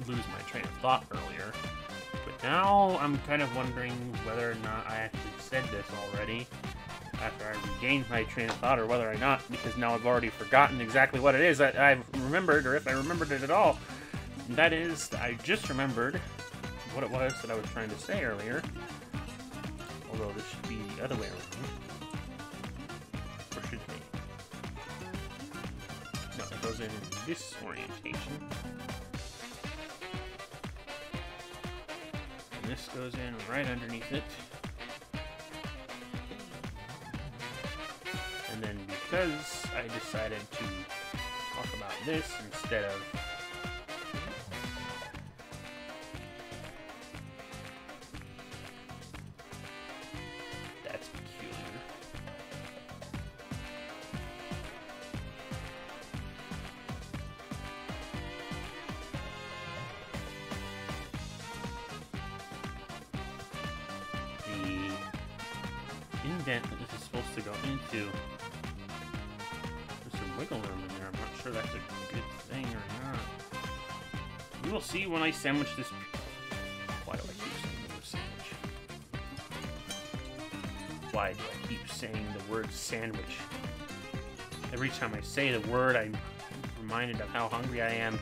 Lose my train of thought earlier, but now I'm kind of wondering whether or not I actually said this already after I regained my train of thought, or whether or not, because now I've already forgotten exactly what it is that I've remembered, or if I remembered it at all. And that is, I just remembered what it was that I was trying to say earlier, although this should be the other way around. Or should it be? No, it goes in this orientation. This goes in right underneath it. And then because I decided to talk about this instead of that's peculiar. indent that this is supposed to go into. There's some wiggle room in there. I'm not sure that's a good thing or not. We will see when I sandwich this. Why do I keep saying the word sandwich? Why do I keep saying the word sandwich? Every time I say the word, I'm reminded of how hungry I am.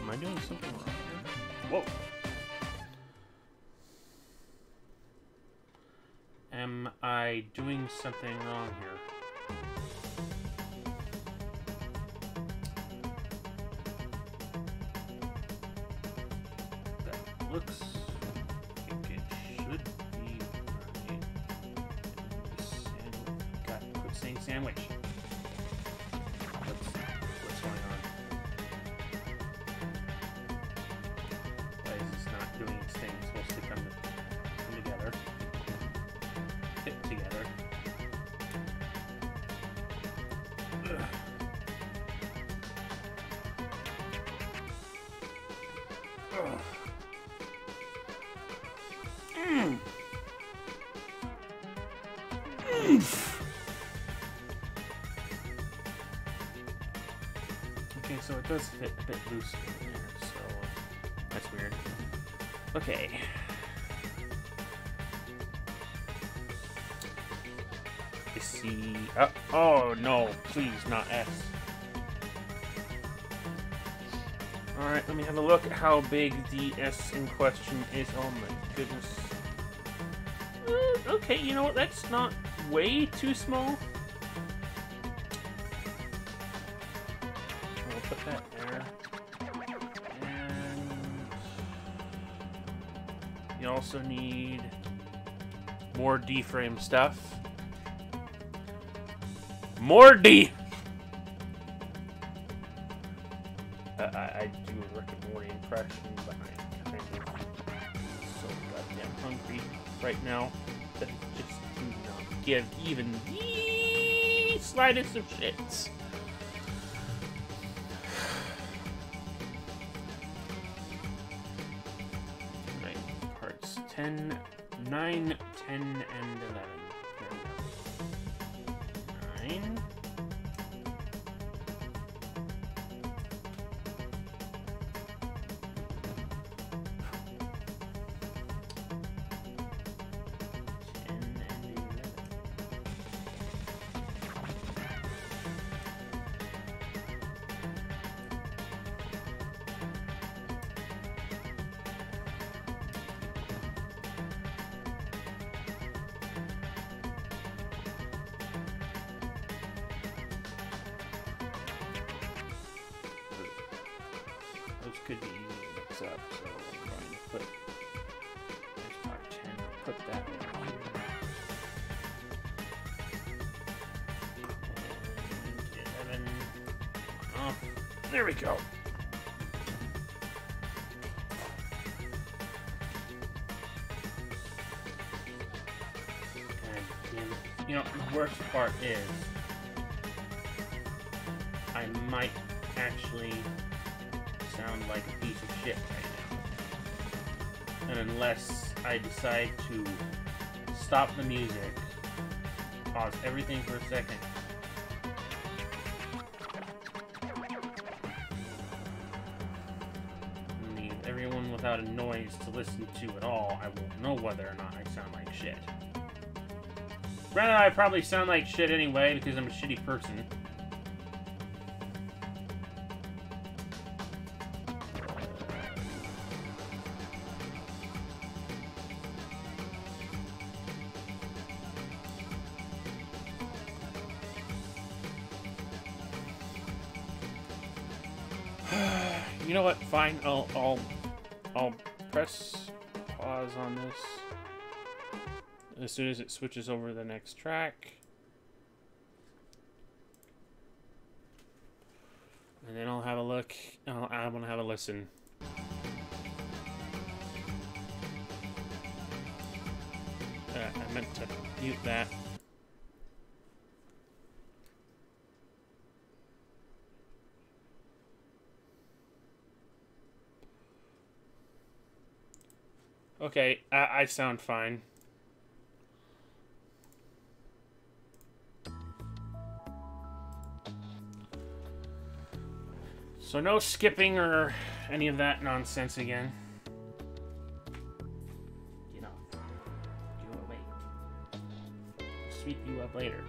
Am I doing something wrong here? Whoa! Am I doing something wrong here? That looks like it should be right. God, quit saying sandwich. What's going on? Why is this not doing its thing? It's supposed to come together. Fit together. Ugh. Ugh. Okay, so it does fit a bit loose in there, so that's weird. Okay. C. Oh no, please, not S. Alright, let me have a look at how big the S in question is. Oh my goodness. Okay, you know what? That's not way too small. I'll put that there. And you also need more D-frame stuff. More D! I do a Rick and Morty impression, but I'm kind of so goddamn hungry right now that I just do not give even the slightest of shits. Right, parts 10, 9, 10, and 11. There we go. 9. 11. Those could be easy to mix up, so I'm going to put this part 10, I'll put that one here. And 11 off. There we go. And, you know, the worst part is I might actually sound like a piece of shit right now. And unless I decide to stop the music, pause everything for a second, and leave everyone without a noise to listen to at all, I won't know whether or not I sound like shit. Granted, I probably sound like shit anyway because I'm a shitty person. You know what? Fine. I'll press pause on this as soon as it switches over to the next track, and then I'll have a look. I want to have a listen. meant to mute that. Okay, I sound fine. So no skipping or any of that nonsense again. You know, go away. Sweep you up later.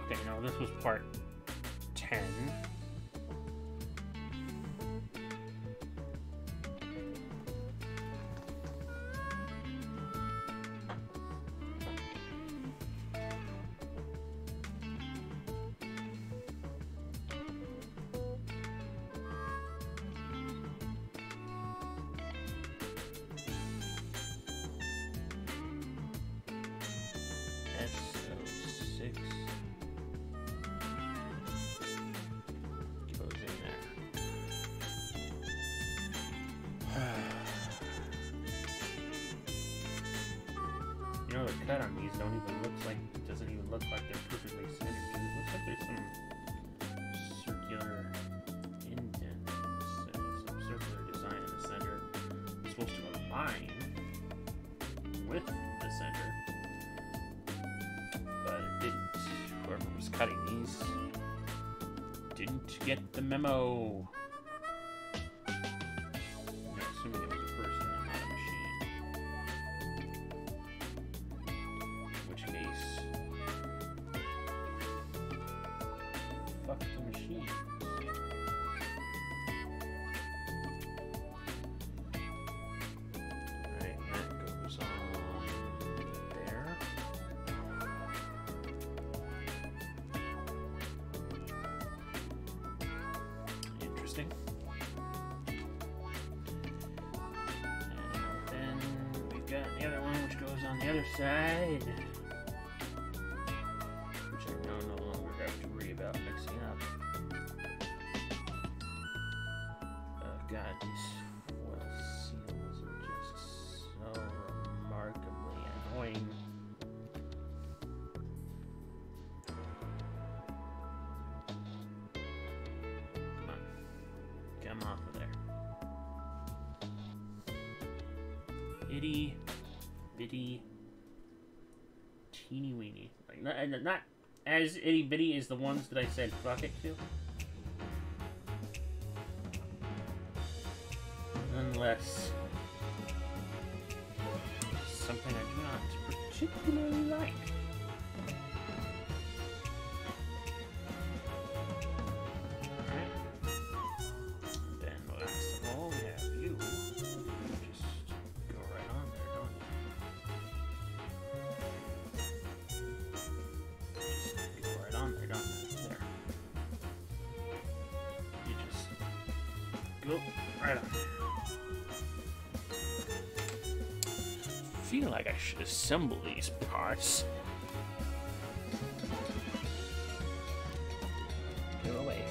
Okay, no, this was part 10. You know, the cut on these don't even look like, doesn't even look like they're perfectly centered. It looks like there's some circular indent, some circular design in the center. It's supposed to align with the center, but it didn't. Whoever was cutting these didn't get the memo. I'm assuming it was a person and not a machine. In which case, fuck the machine. Alright, that goes on there. Interesting. And then we've got the other one which goes on the other side, which I now no longer have to worry about mixing up. Oh god, these foil seals are just so remarkably annoying. Come on. Come off of there. Itty bitty teeny weeny. Like, not as itty bitty as the ones that I said fuck it to. Unless something I do not particularly like. Then last of all, we have you. Just go right on there, don't you? Just go right on there, don't you? There. You just go right on there. I feel like I should assemble these parts. Go away.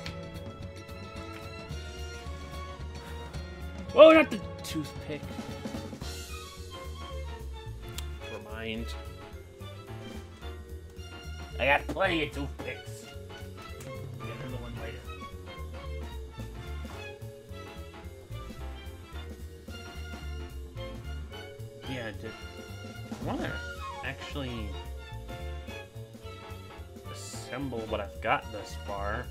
Whoa, not the toothpick. Never mind. I got plenty of toothpicks. Get another one later. Yeah, I want to actually assemble what I've got thus far.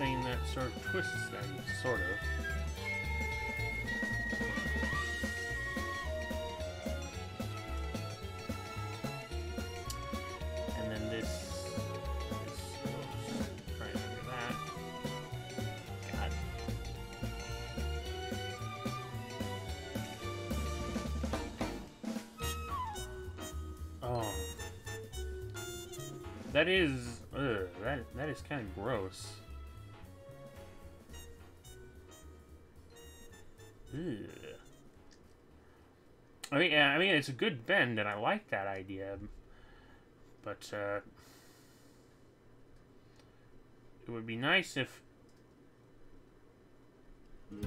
something that sort of twists them, sort of. And then this goes right under that. God. Oh. That is, that is kind of gross. Ugh. I mean, it's a good bend, and I like that idea. But it would be nice if it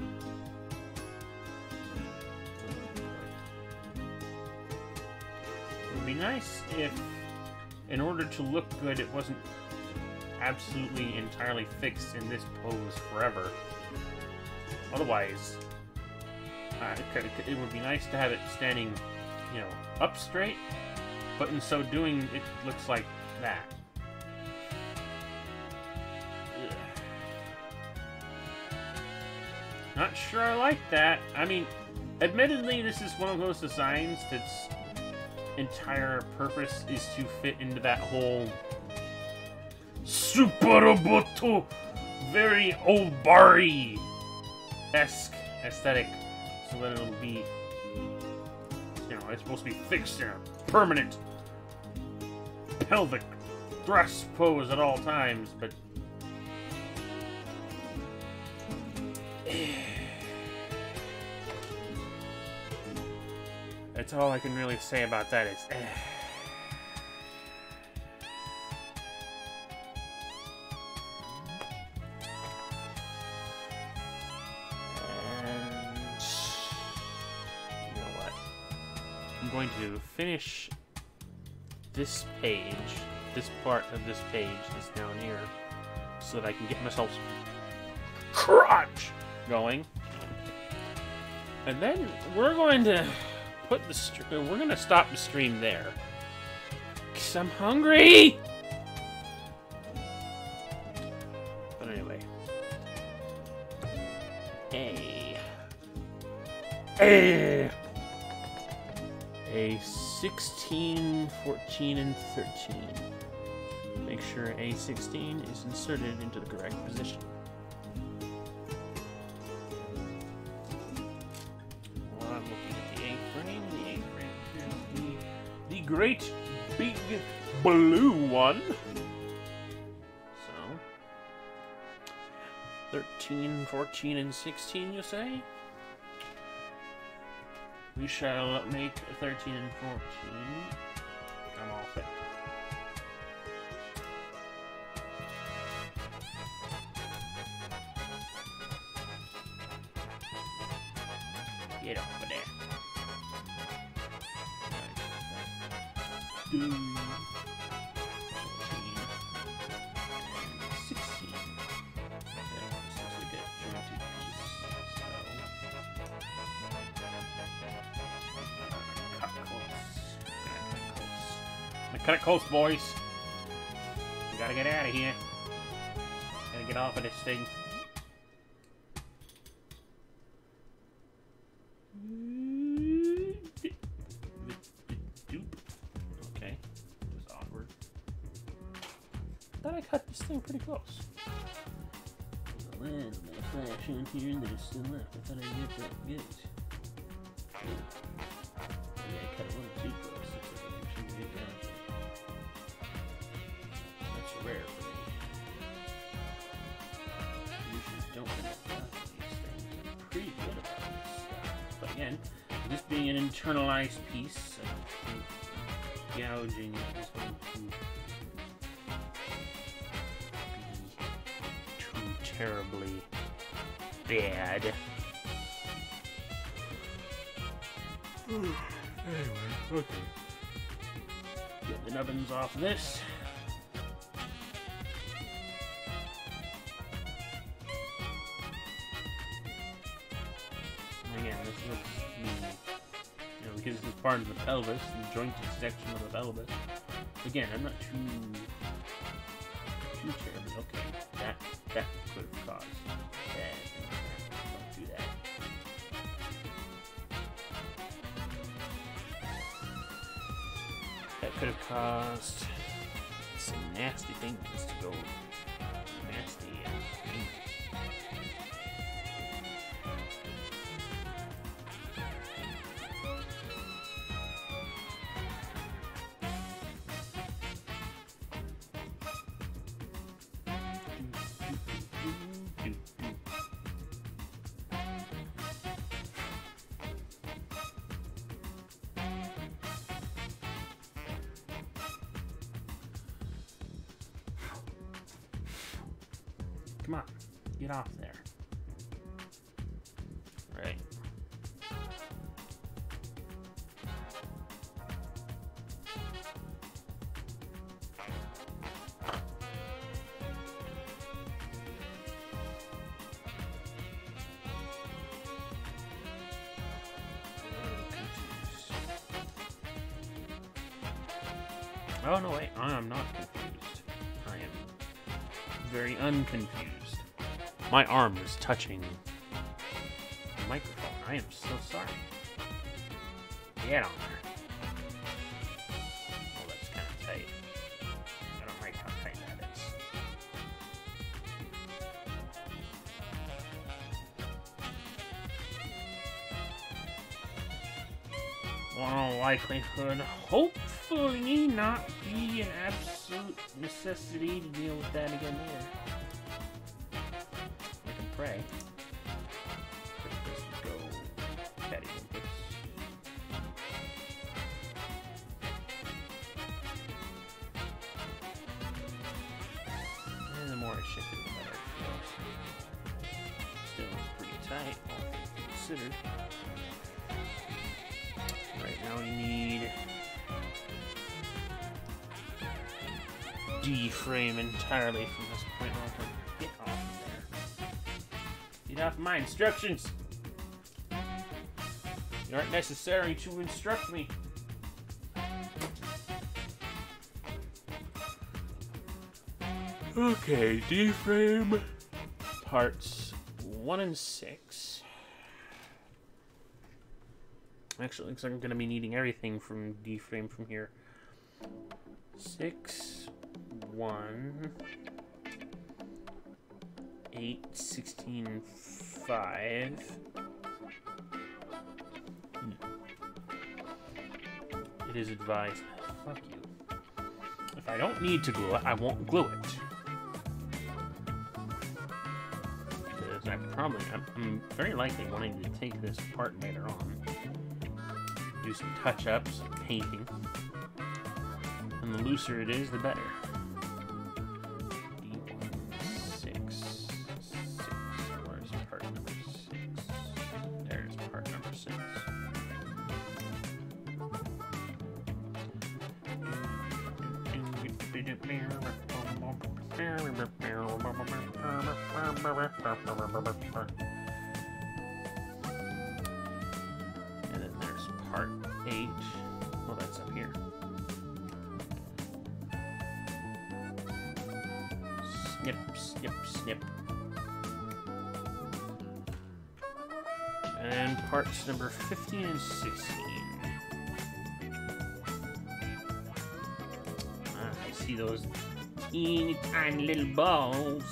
would be nice if, in order to look good, it wasn't absolutely entirely fixed in this pose forever. Otherwise, it would be nice to have it standing, you know, up straight, but in so doing, it looks like that. Ugh. Not sure I like that. I mean, admittedly, this is one of those designs that's entire purpose is to fit into that whole Super Roboto, very old Bari-esque aesthetic, so that it'll be, you know, it's supposed to be fixed in a permanent pelvic thrust pose at all times, but that's all I can really say about that is I'm going to finish this page, this part of this page, this down here, so that I can get myself crotch going. And then we're going to put the we're going to stop the stream there, 'cause I'm hungry. But anyway, A 16, 14, and 13. Make sure A16 is inserted into the correct position. While I'm looking at the A-frame appears to be the great big blue one. So, 13, 14, and 16, you say? We shall make 13 and 14. I'm all fit. Get over there. 14, 16. Okay, this looks like a jointed piece. Cut it close, boys. We gotta get out of here. Gotta get off of this thing. Okay, it was awkward. I thought I cut this thing pretty close. There's a little bit of flash in here that is still left. I thought I'd get that good. Maybe I cut a little too close. Looks like I should get down. That's rare for me. Usually don't end up cutting these things. I'm pretty good about this stuff. But again, this being an internalized piece, gouging is going to be too terribly bad. Anyway, okay. Get the nubbins off this. Again, this looks, you know, because this is part of the pelvis, the jointed section of the pelvis. Again, I'm not too too terribly. Okay, that could have caused bad things. Don't do that. That could have caused some nasty things to go nasty and come on, get off there. Right. Oh, no, wait, I'm not confused. I am very unconfused. My arm is touching the microphone. I am so sorry. Get on there. Oh, that's kind of tight. I don't like how tight that is. Well, likelihood, hopefully not be an absolute necessity to deal with that again later. I can pray. Put this to go. Patty Olympus. And the more I shift it, the better it feels. Still is pretty tight, all things considered. Right now we need D-frame entirely from this point on. Get off of there. Get off my instructions. You aren't necessary to instruct me. Okay, D-frame parts 1 and 6. Actually, looks like I'm going to be needing everything from D-frame from here. 6, 1, 8, 16, 5. It is advised. Fuck you. If I don't need to glue it, I won't glue it. Because I'm very likely wanting to take this apart later on. Do some touch-ups, like painting. And the looser it is, the better. D1, 6. Where's part number 6? There's part number 6. And then there's part 8. Well, that's up here. Snip, snip, snip. And parts number 15 and 16. I see those teeny tiny little balls.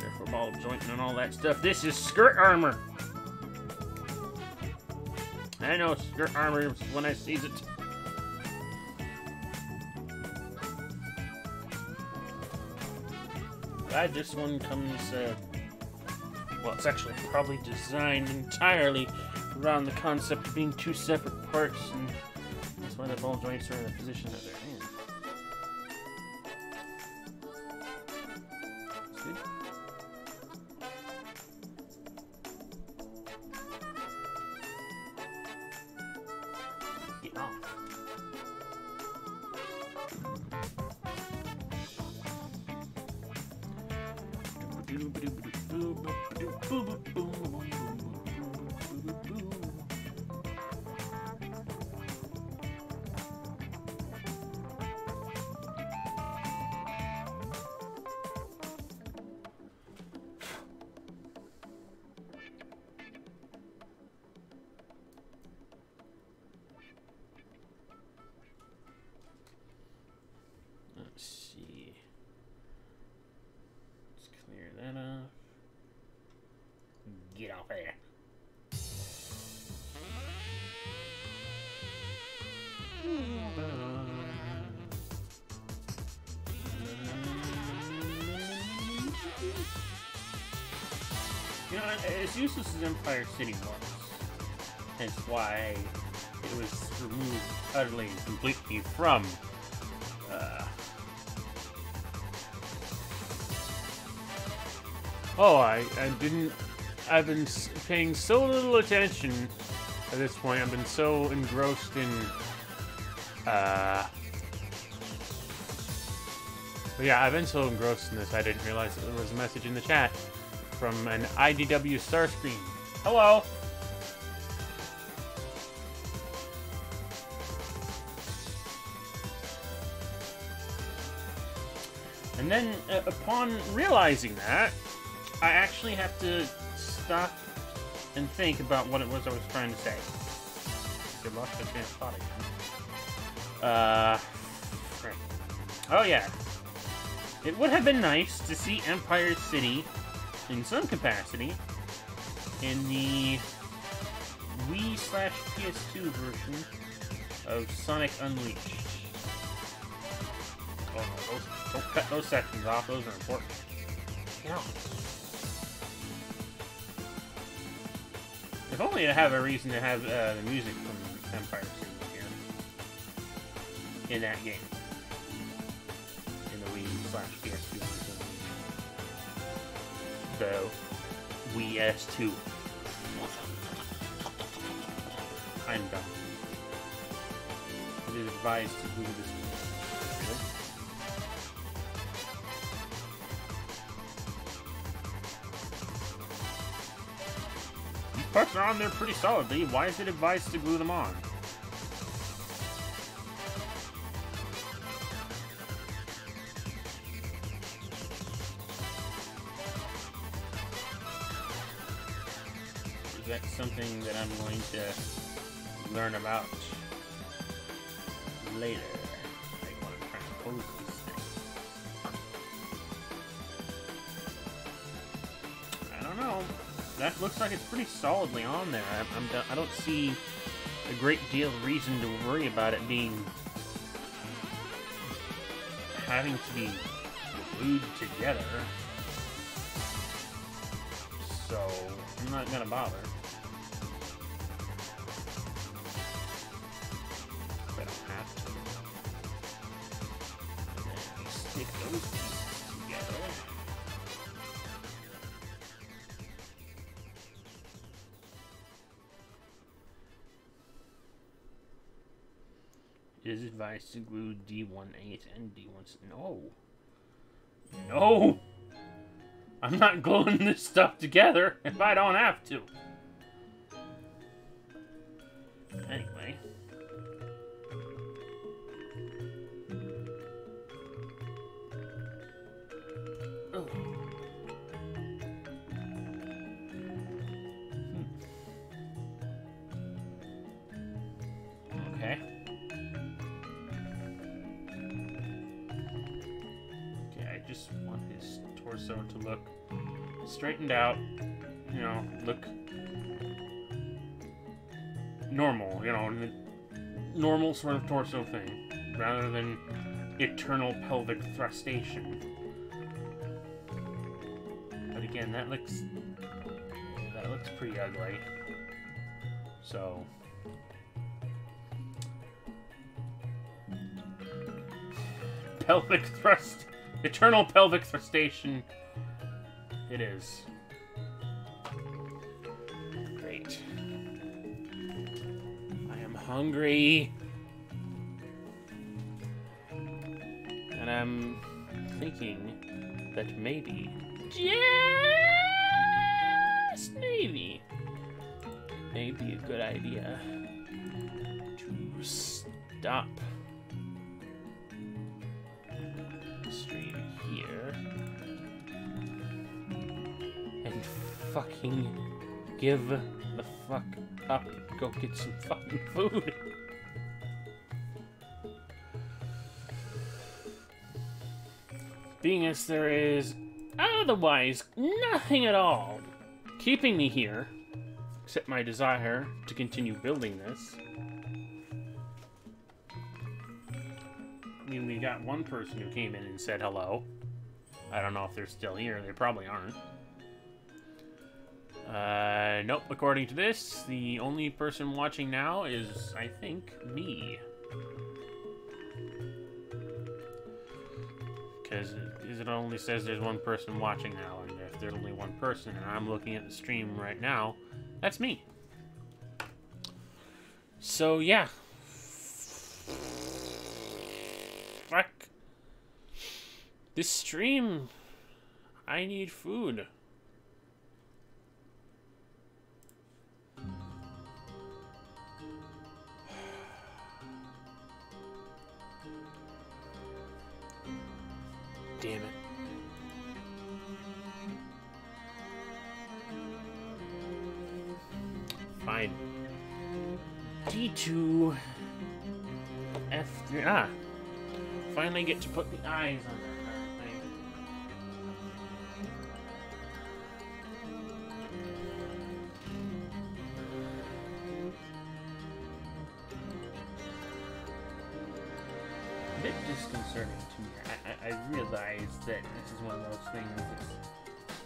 They're for ball jointing and all that stuff. This is skirt armor. I know skirt armor when I sees it. Glad this one comes, well, it's actually probably designed entirely around the concept of being two separate parts, and that's why the ball joints are in the position that they're in. That's good. Get off. You know, as useless as Empire City was, hence why it was removed utterly and completely from I've been paying so little attention at this point. I've been so engrossed in but yeah, I've been so engrossed in this I didn't realize that there was a message in the chat from an IDW Starscream. Hello! And then, upon realizing that, I actually have to stop and think about what it was I was trying to say. Good luck, I can't spot again. Right. Oh yeah. It would have been nice to see Empire City, in some capacity, in the Wii/PS2 version of Sonic Unleashed. Oh no, don't cut those sections off, those are important. Yeah. If only to have a reason to have the music from Empire City here. In that game. In the Wii/PS2 version. The Wii S2. I'm done. It is advised to move this one. These parts are on there pretty solidly. Why is it advised to glue them on? Is that something that I'm going to learn about later? Like when I'm trying to pose these things. I don't know. That looks like it's pretty solidly on there. I don't see a great deal of reason to worry about it being having to be glued together. So I'm not gonna bother. I don't have to. And then we stick those pieces together. It is advised to glue D18 and D1. No. No! I'm not gluing this stuff together if I don't have to. Anyway. Oh. Okay. I just want his torso to look straightened out, you know, look normal, you know, normal sort of torso thing, rather than eternal pelvic thrustation. But again, that looks pretty ugly. So pelvic thrust. Eternal pelvic thrustation. It is. Great. I am hungry. And I'm thinking that maybe, just maybe, it may be a good idea to stop stream here and fucking give the fuck up and go get some fucking food. Being as there is otherwise nothing at all keeping me here except my desire to continue building this. I mean, we got one person who came in and said hello. I don't know if they're still here. They probably aren't. Nope. According to this, the only person watching now is, I think, me. Because it only says there's one person watching now, and if there's only one person and I'm looking at the stream right now, that's me. So, yeah. Fuck. This stream, I need food. Damn it. Fine. D2 F3. Ah. Finally get to put the eyes on that thing. A bit disconcerting to me. I realize that this is one of those things that's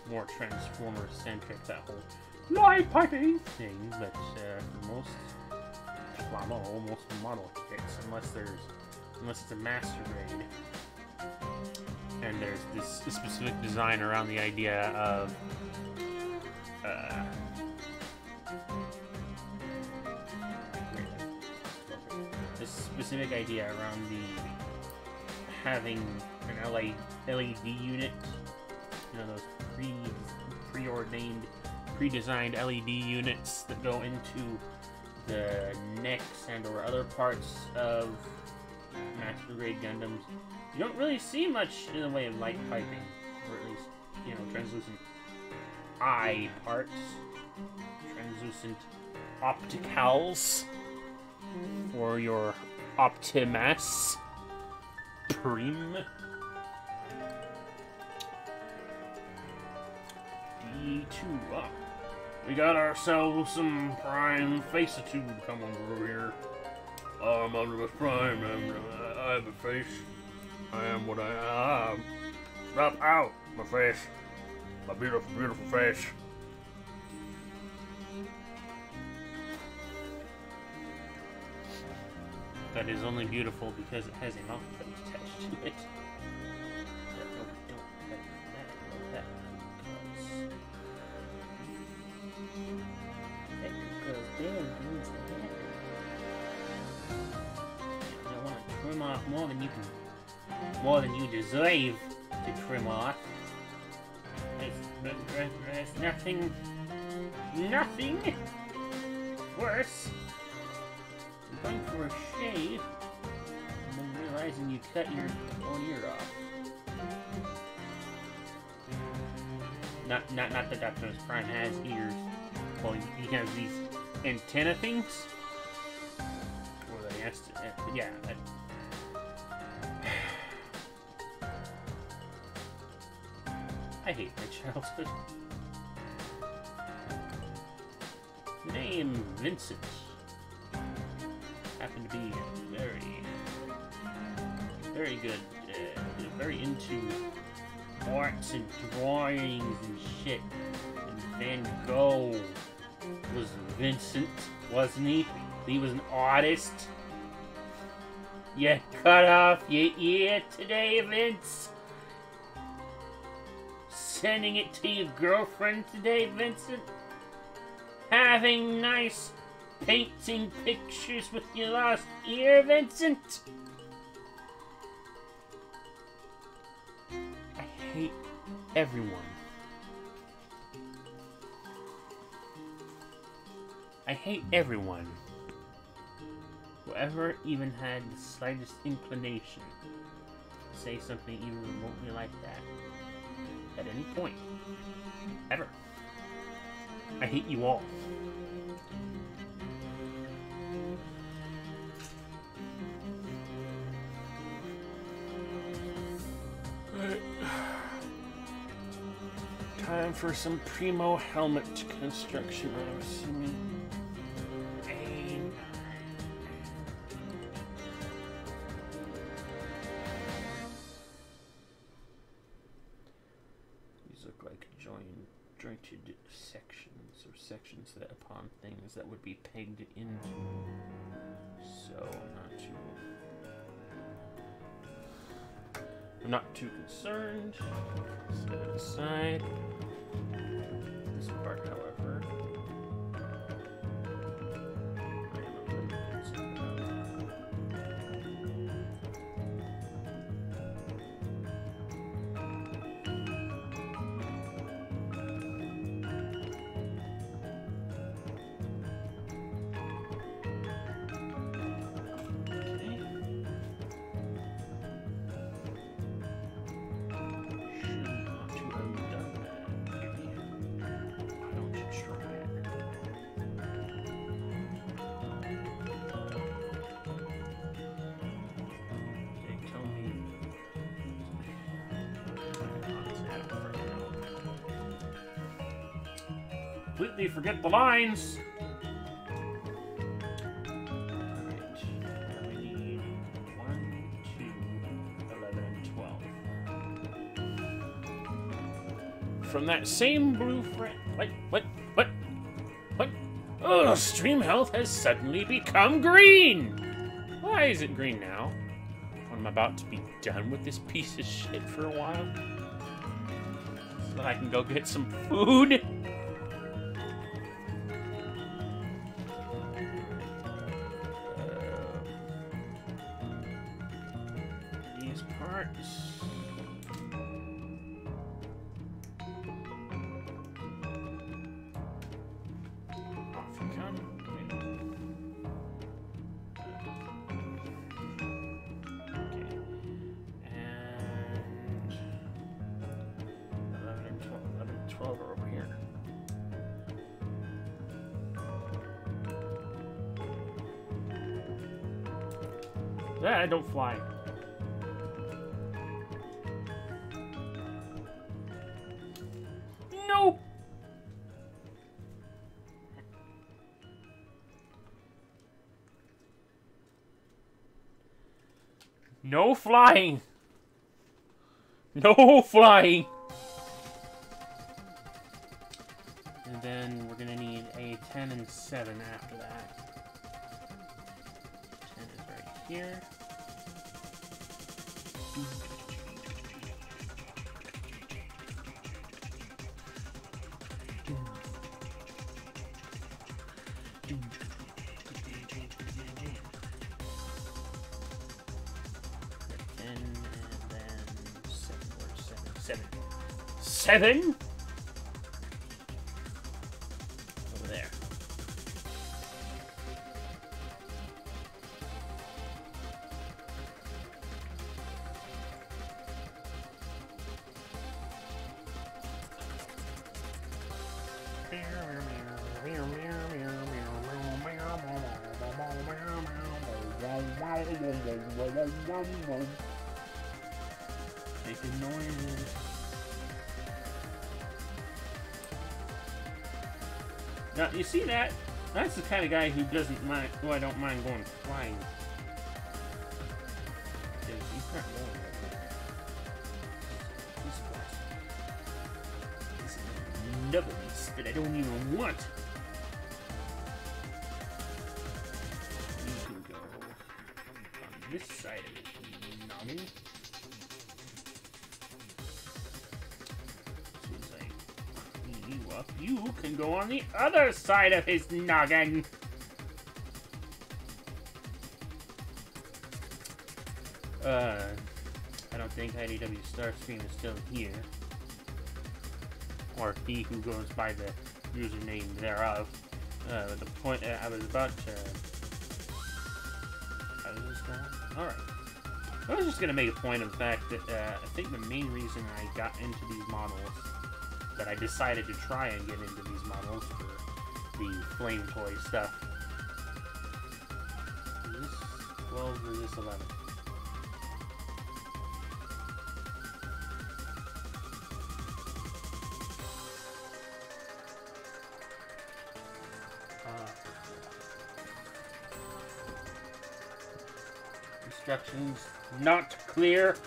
more Transformer-centric, that whole light piping thing, but for most model kits, unless it's a master grade, and there's this specific design around the idea of this specific idea around the having an LED unit, you know, those preordained, pre-designed LED units that go into the necks and or other parts of master grade Gundams. You don't really see much in the way of light piping, or at least, you know, translucent eye parts, translucent opticals for your Optimus Prime. D2 up. We got ourselves some Prime faceitude coming through here. I'm Optimus Prime, I have a face. I am what I am. Stop out, my face. My beautiful, beautiful face. That is only beautiful because it has a mouth attached to it. Off more than you deserve to trim off. There's nothing worse than going for a shave and then realizing you cut your own ear off. Not that Optimus Prime has ears. Well, he has these antenna things. Or he has to, yeah. I hate my childhood. Name Vincent. Happened to be very good, very into arts and drawings and shit. And Van Gogh was Vincent, wasn't he? He was an artist. You cut off your ear today, Vince? Sending it to your girlfriend today, Vincent? Having nice painting pictures with your lost ear, Vincent? I hate everyone. I hate everyone who ever even had the slightest inclination to say something even remotely like that. At any point. Ever. I hate you all. Right. Time for some primo helmet construction, I'm assuming. disjointed sections, or sections that upon things that would be pegged into. So I'm not too concerned. Set it aside. This part, however, I am a little concerned about. Completely forget the lines. Alright, now we need 1, 2, 11, and 12. From that same blueprint. What? Oh, stream health has suddenly become green! Why is it green now? When I'm about to be done with this piece of shit for a while? So that I can go get some food? Yeah, don't fly. No. No flying. No flying. And then we're gonna need a 10 and 7 after that. 10 is right here. Seven? Over there. Making noises. Now, you see that? That's the kind of guy who doesn't mind, who I don't mind going flying. Because he's not going anywhere. He's fast. This is another beast that I don't even want. You can go on this side of it, noggin. You can go on the other side of his noggin. I don't think IDW Starscream is still here. Or he who goes by the username thereof. The point I was about to... How does this go? Alright. I was just going to make a point of the fact that I think the main reason I got into these models, that I decided to try and get into these models for the flame toy stuff. Is this 12 or is this 11? Instructions not clear.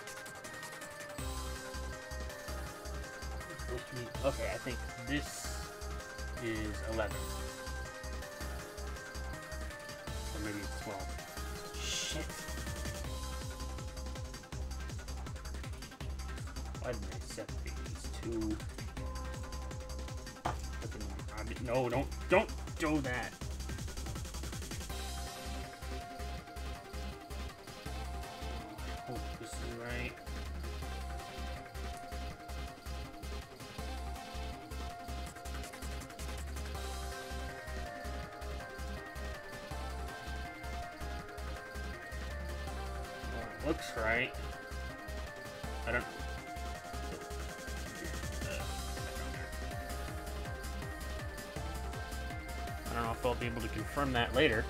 Supposed to Okay, I think this is 11. Or maybe it's 12. Shit. Why didn't I separate these two? No, don't do that. Hope this is right. Looks right. I don't. I don't know if I'll be able to confirm that later.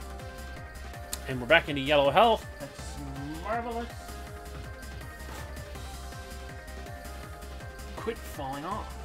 And we're back into yellow health. That's marvelous. Quit falling off.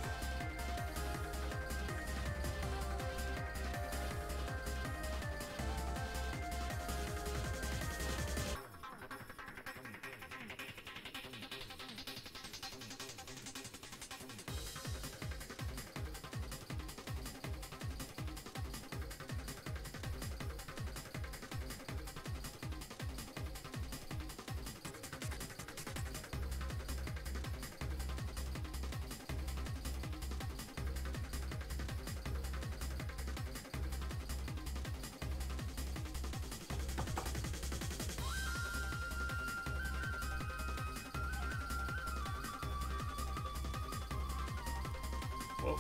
Whoa.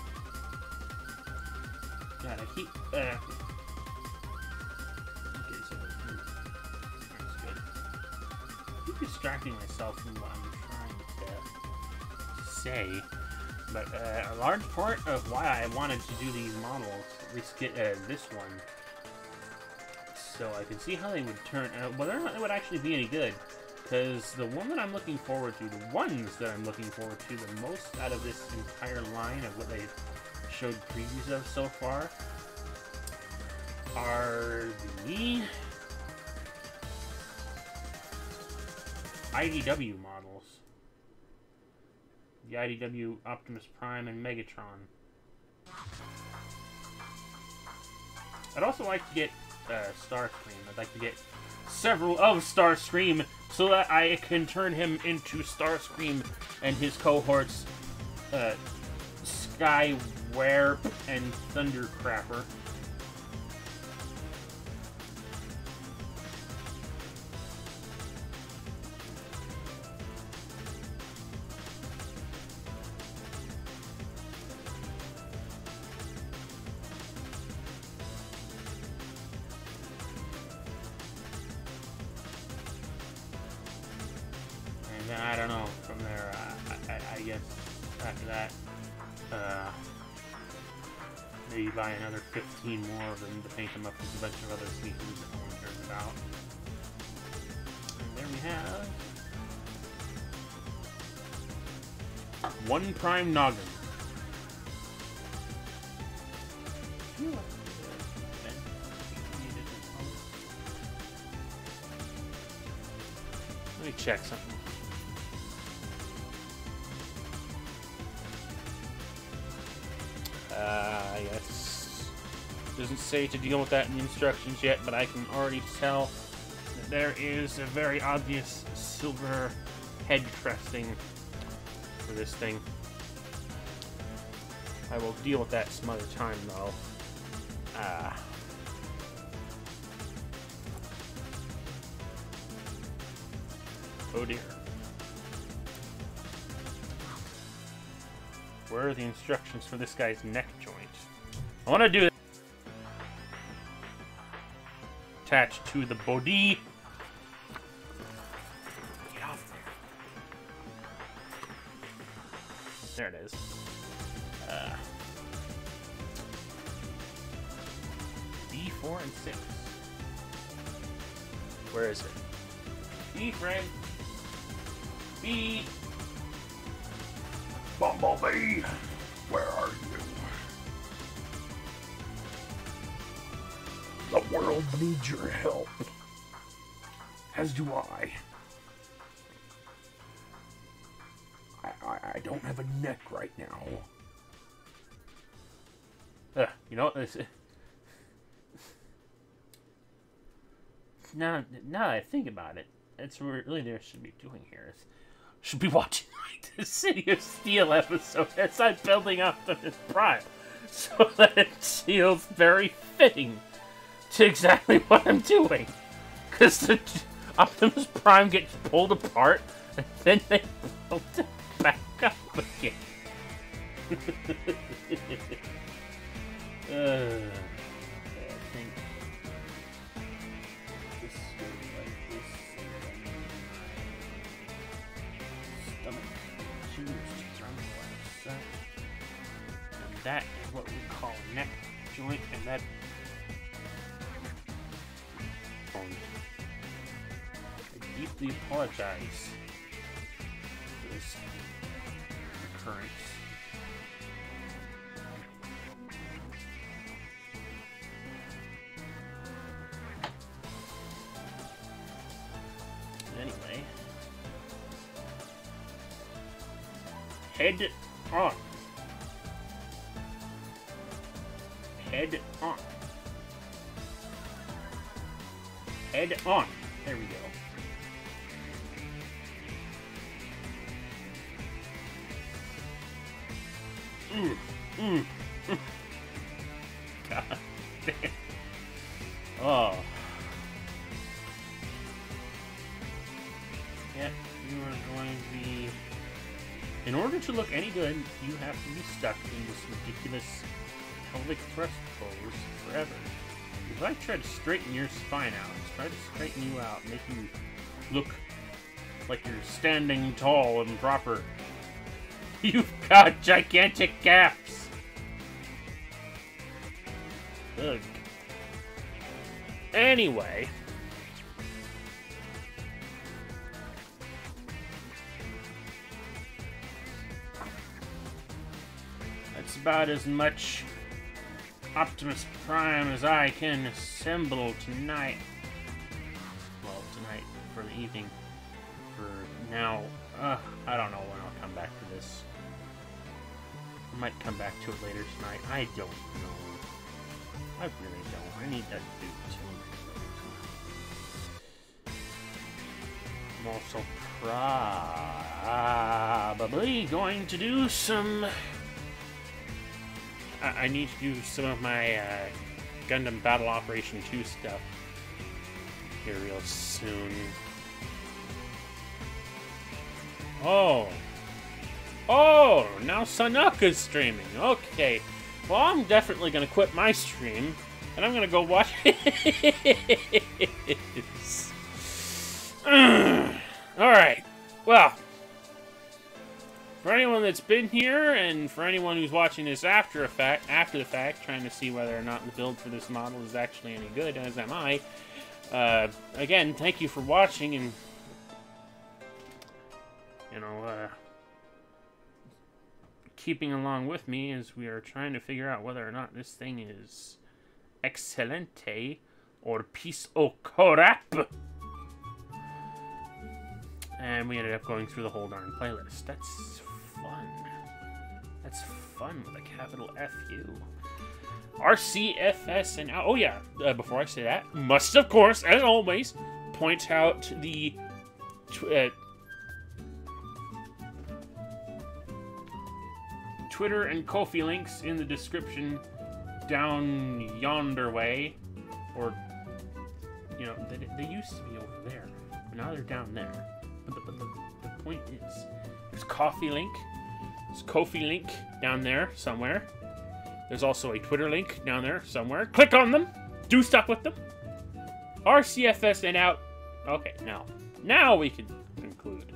God, I keep, okay, so that's good. I keep distracting myself from what I'm trying to say, but a large part of why I wanted to do these models, at least get this one, so I could see how they would turn out, whether or not they would actually be any good. Because the one that I'm looking forward to, the ones that I'm looking forward to the most out of this entire line of what they showed previews of so far are the IDW models. The IDW Optimus Prime and Megatron. I'd also like to get Starscream. I'd like to get several of Starscream so that I can turn him into Starscream and his cohorts, Skywarp and Thundercrapper. And I don't know, from there, I guess after that, maybe buy another 15 more of them to paint them up with a bunch of other species that no one cares about. And there we have one Prime Noggin. Let me check something. Yes. Doesn't say to deal with that in the instructions yet, but I can already tell that there is a very obvious silver head cresting for this thing. I will deal with that some other time, though. Oh dear. Where are the instructions for this guy's neck joint? I want to do it attached to the body. Get off there. There it is. B4 and 6. Where is it? B frame. B. Bumblebee, where are you? The world needs your help. As do I. I don't have a neck right now. You know, now that I think about it, it's really there should be doing here is should be watching like the City of Steel episode as I'm building Optimus Prime, so that it feels very fitting to exactly what I'm doing. Because the Optimus Prime gets pulled apart, and then they build it back up again. I think this goes like this, and then my stomach continues to rumble like such. And that is what we call a neck joint, and that. I deeply apologize for this occurrence. Anyway, head on. Head on. Head on. There we go. God damn. Oh. Yep, you are going to be... In order to look any good, you have to be stuck in this ridiculous pelvic thrust pose forever. If I try to straighten your spine out, try to straighten you out, make you look like you're standing tall and proper, you've got gigantic gaps. Ugh. Anyway. That's about as much Optimus Prime as I can assemble tonight. Well, tonight for the evening. For now, I don't know when I'll come back to this. I might come back to it later tonight. I don't know. I really don't. I need that to do too. I'm also probably going to do some... I need to do some of my Gundam Battle Operation 2 stuff here real soon. Oh! Now Sanaka's streaming. Okay. Well, I'm definitely going to quit my stream, and I'm going to go watch his. Alright. Well, for anyone that's been here, and for anyone who's watching this after the fact, trying to see whether or not the build for this model is actually any good, as am I, again, thank you for watching, and, you know, keeping along with me as we are trying to figure out whether or not this thing is excelente or piece o crap. And we ended up going through the whole darn playlist. That's fun. That's fun with a capital F-U. RCFS and... Oh, yeah. Before I say that, must, of course, as always, point out the... Twitter and Ko-fi links in the description down yonder way. Or, you know, they used to be over there. But now they're down there. But the point is, there's Ko-fi link. There's Ko-fi link down there somewhere. There's also a Twitter link down there somewhere. Click on them. Do stuff with them. RCFS and out. Okay, now we can conclude.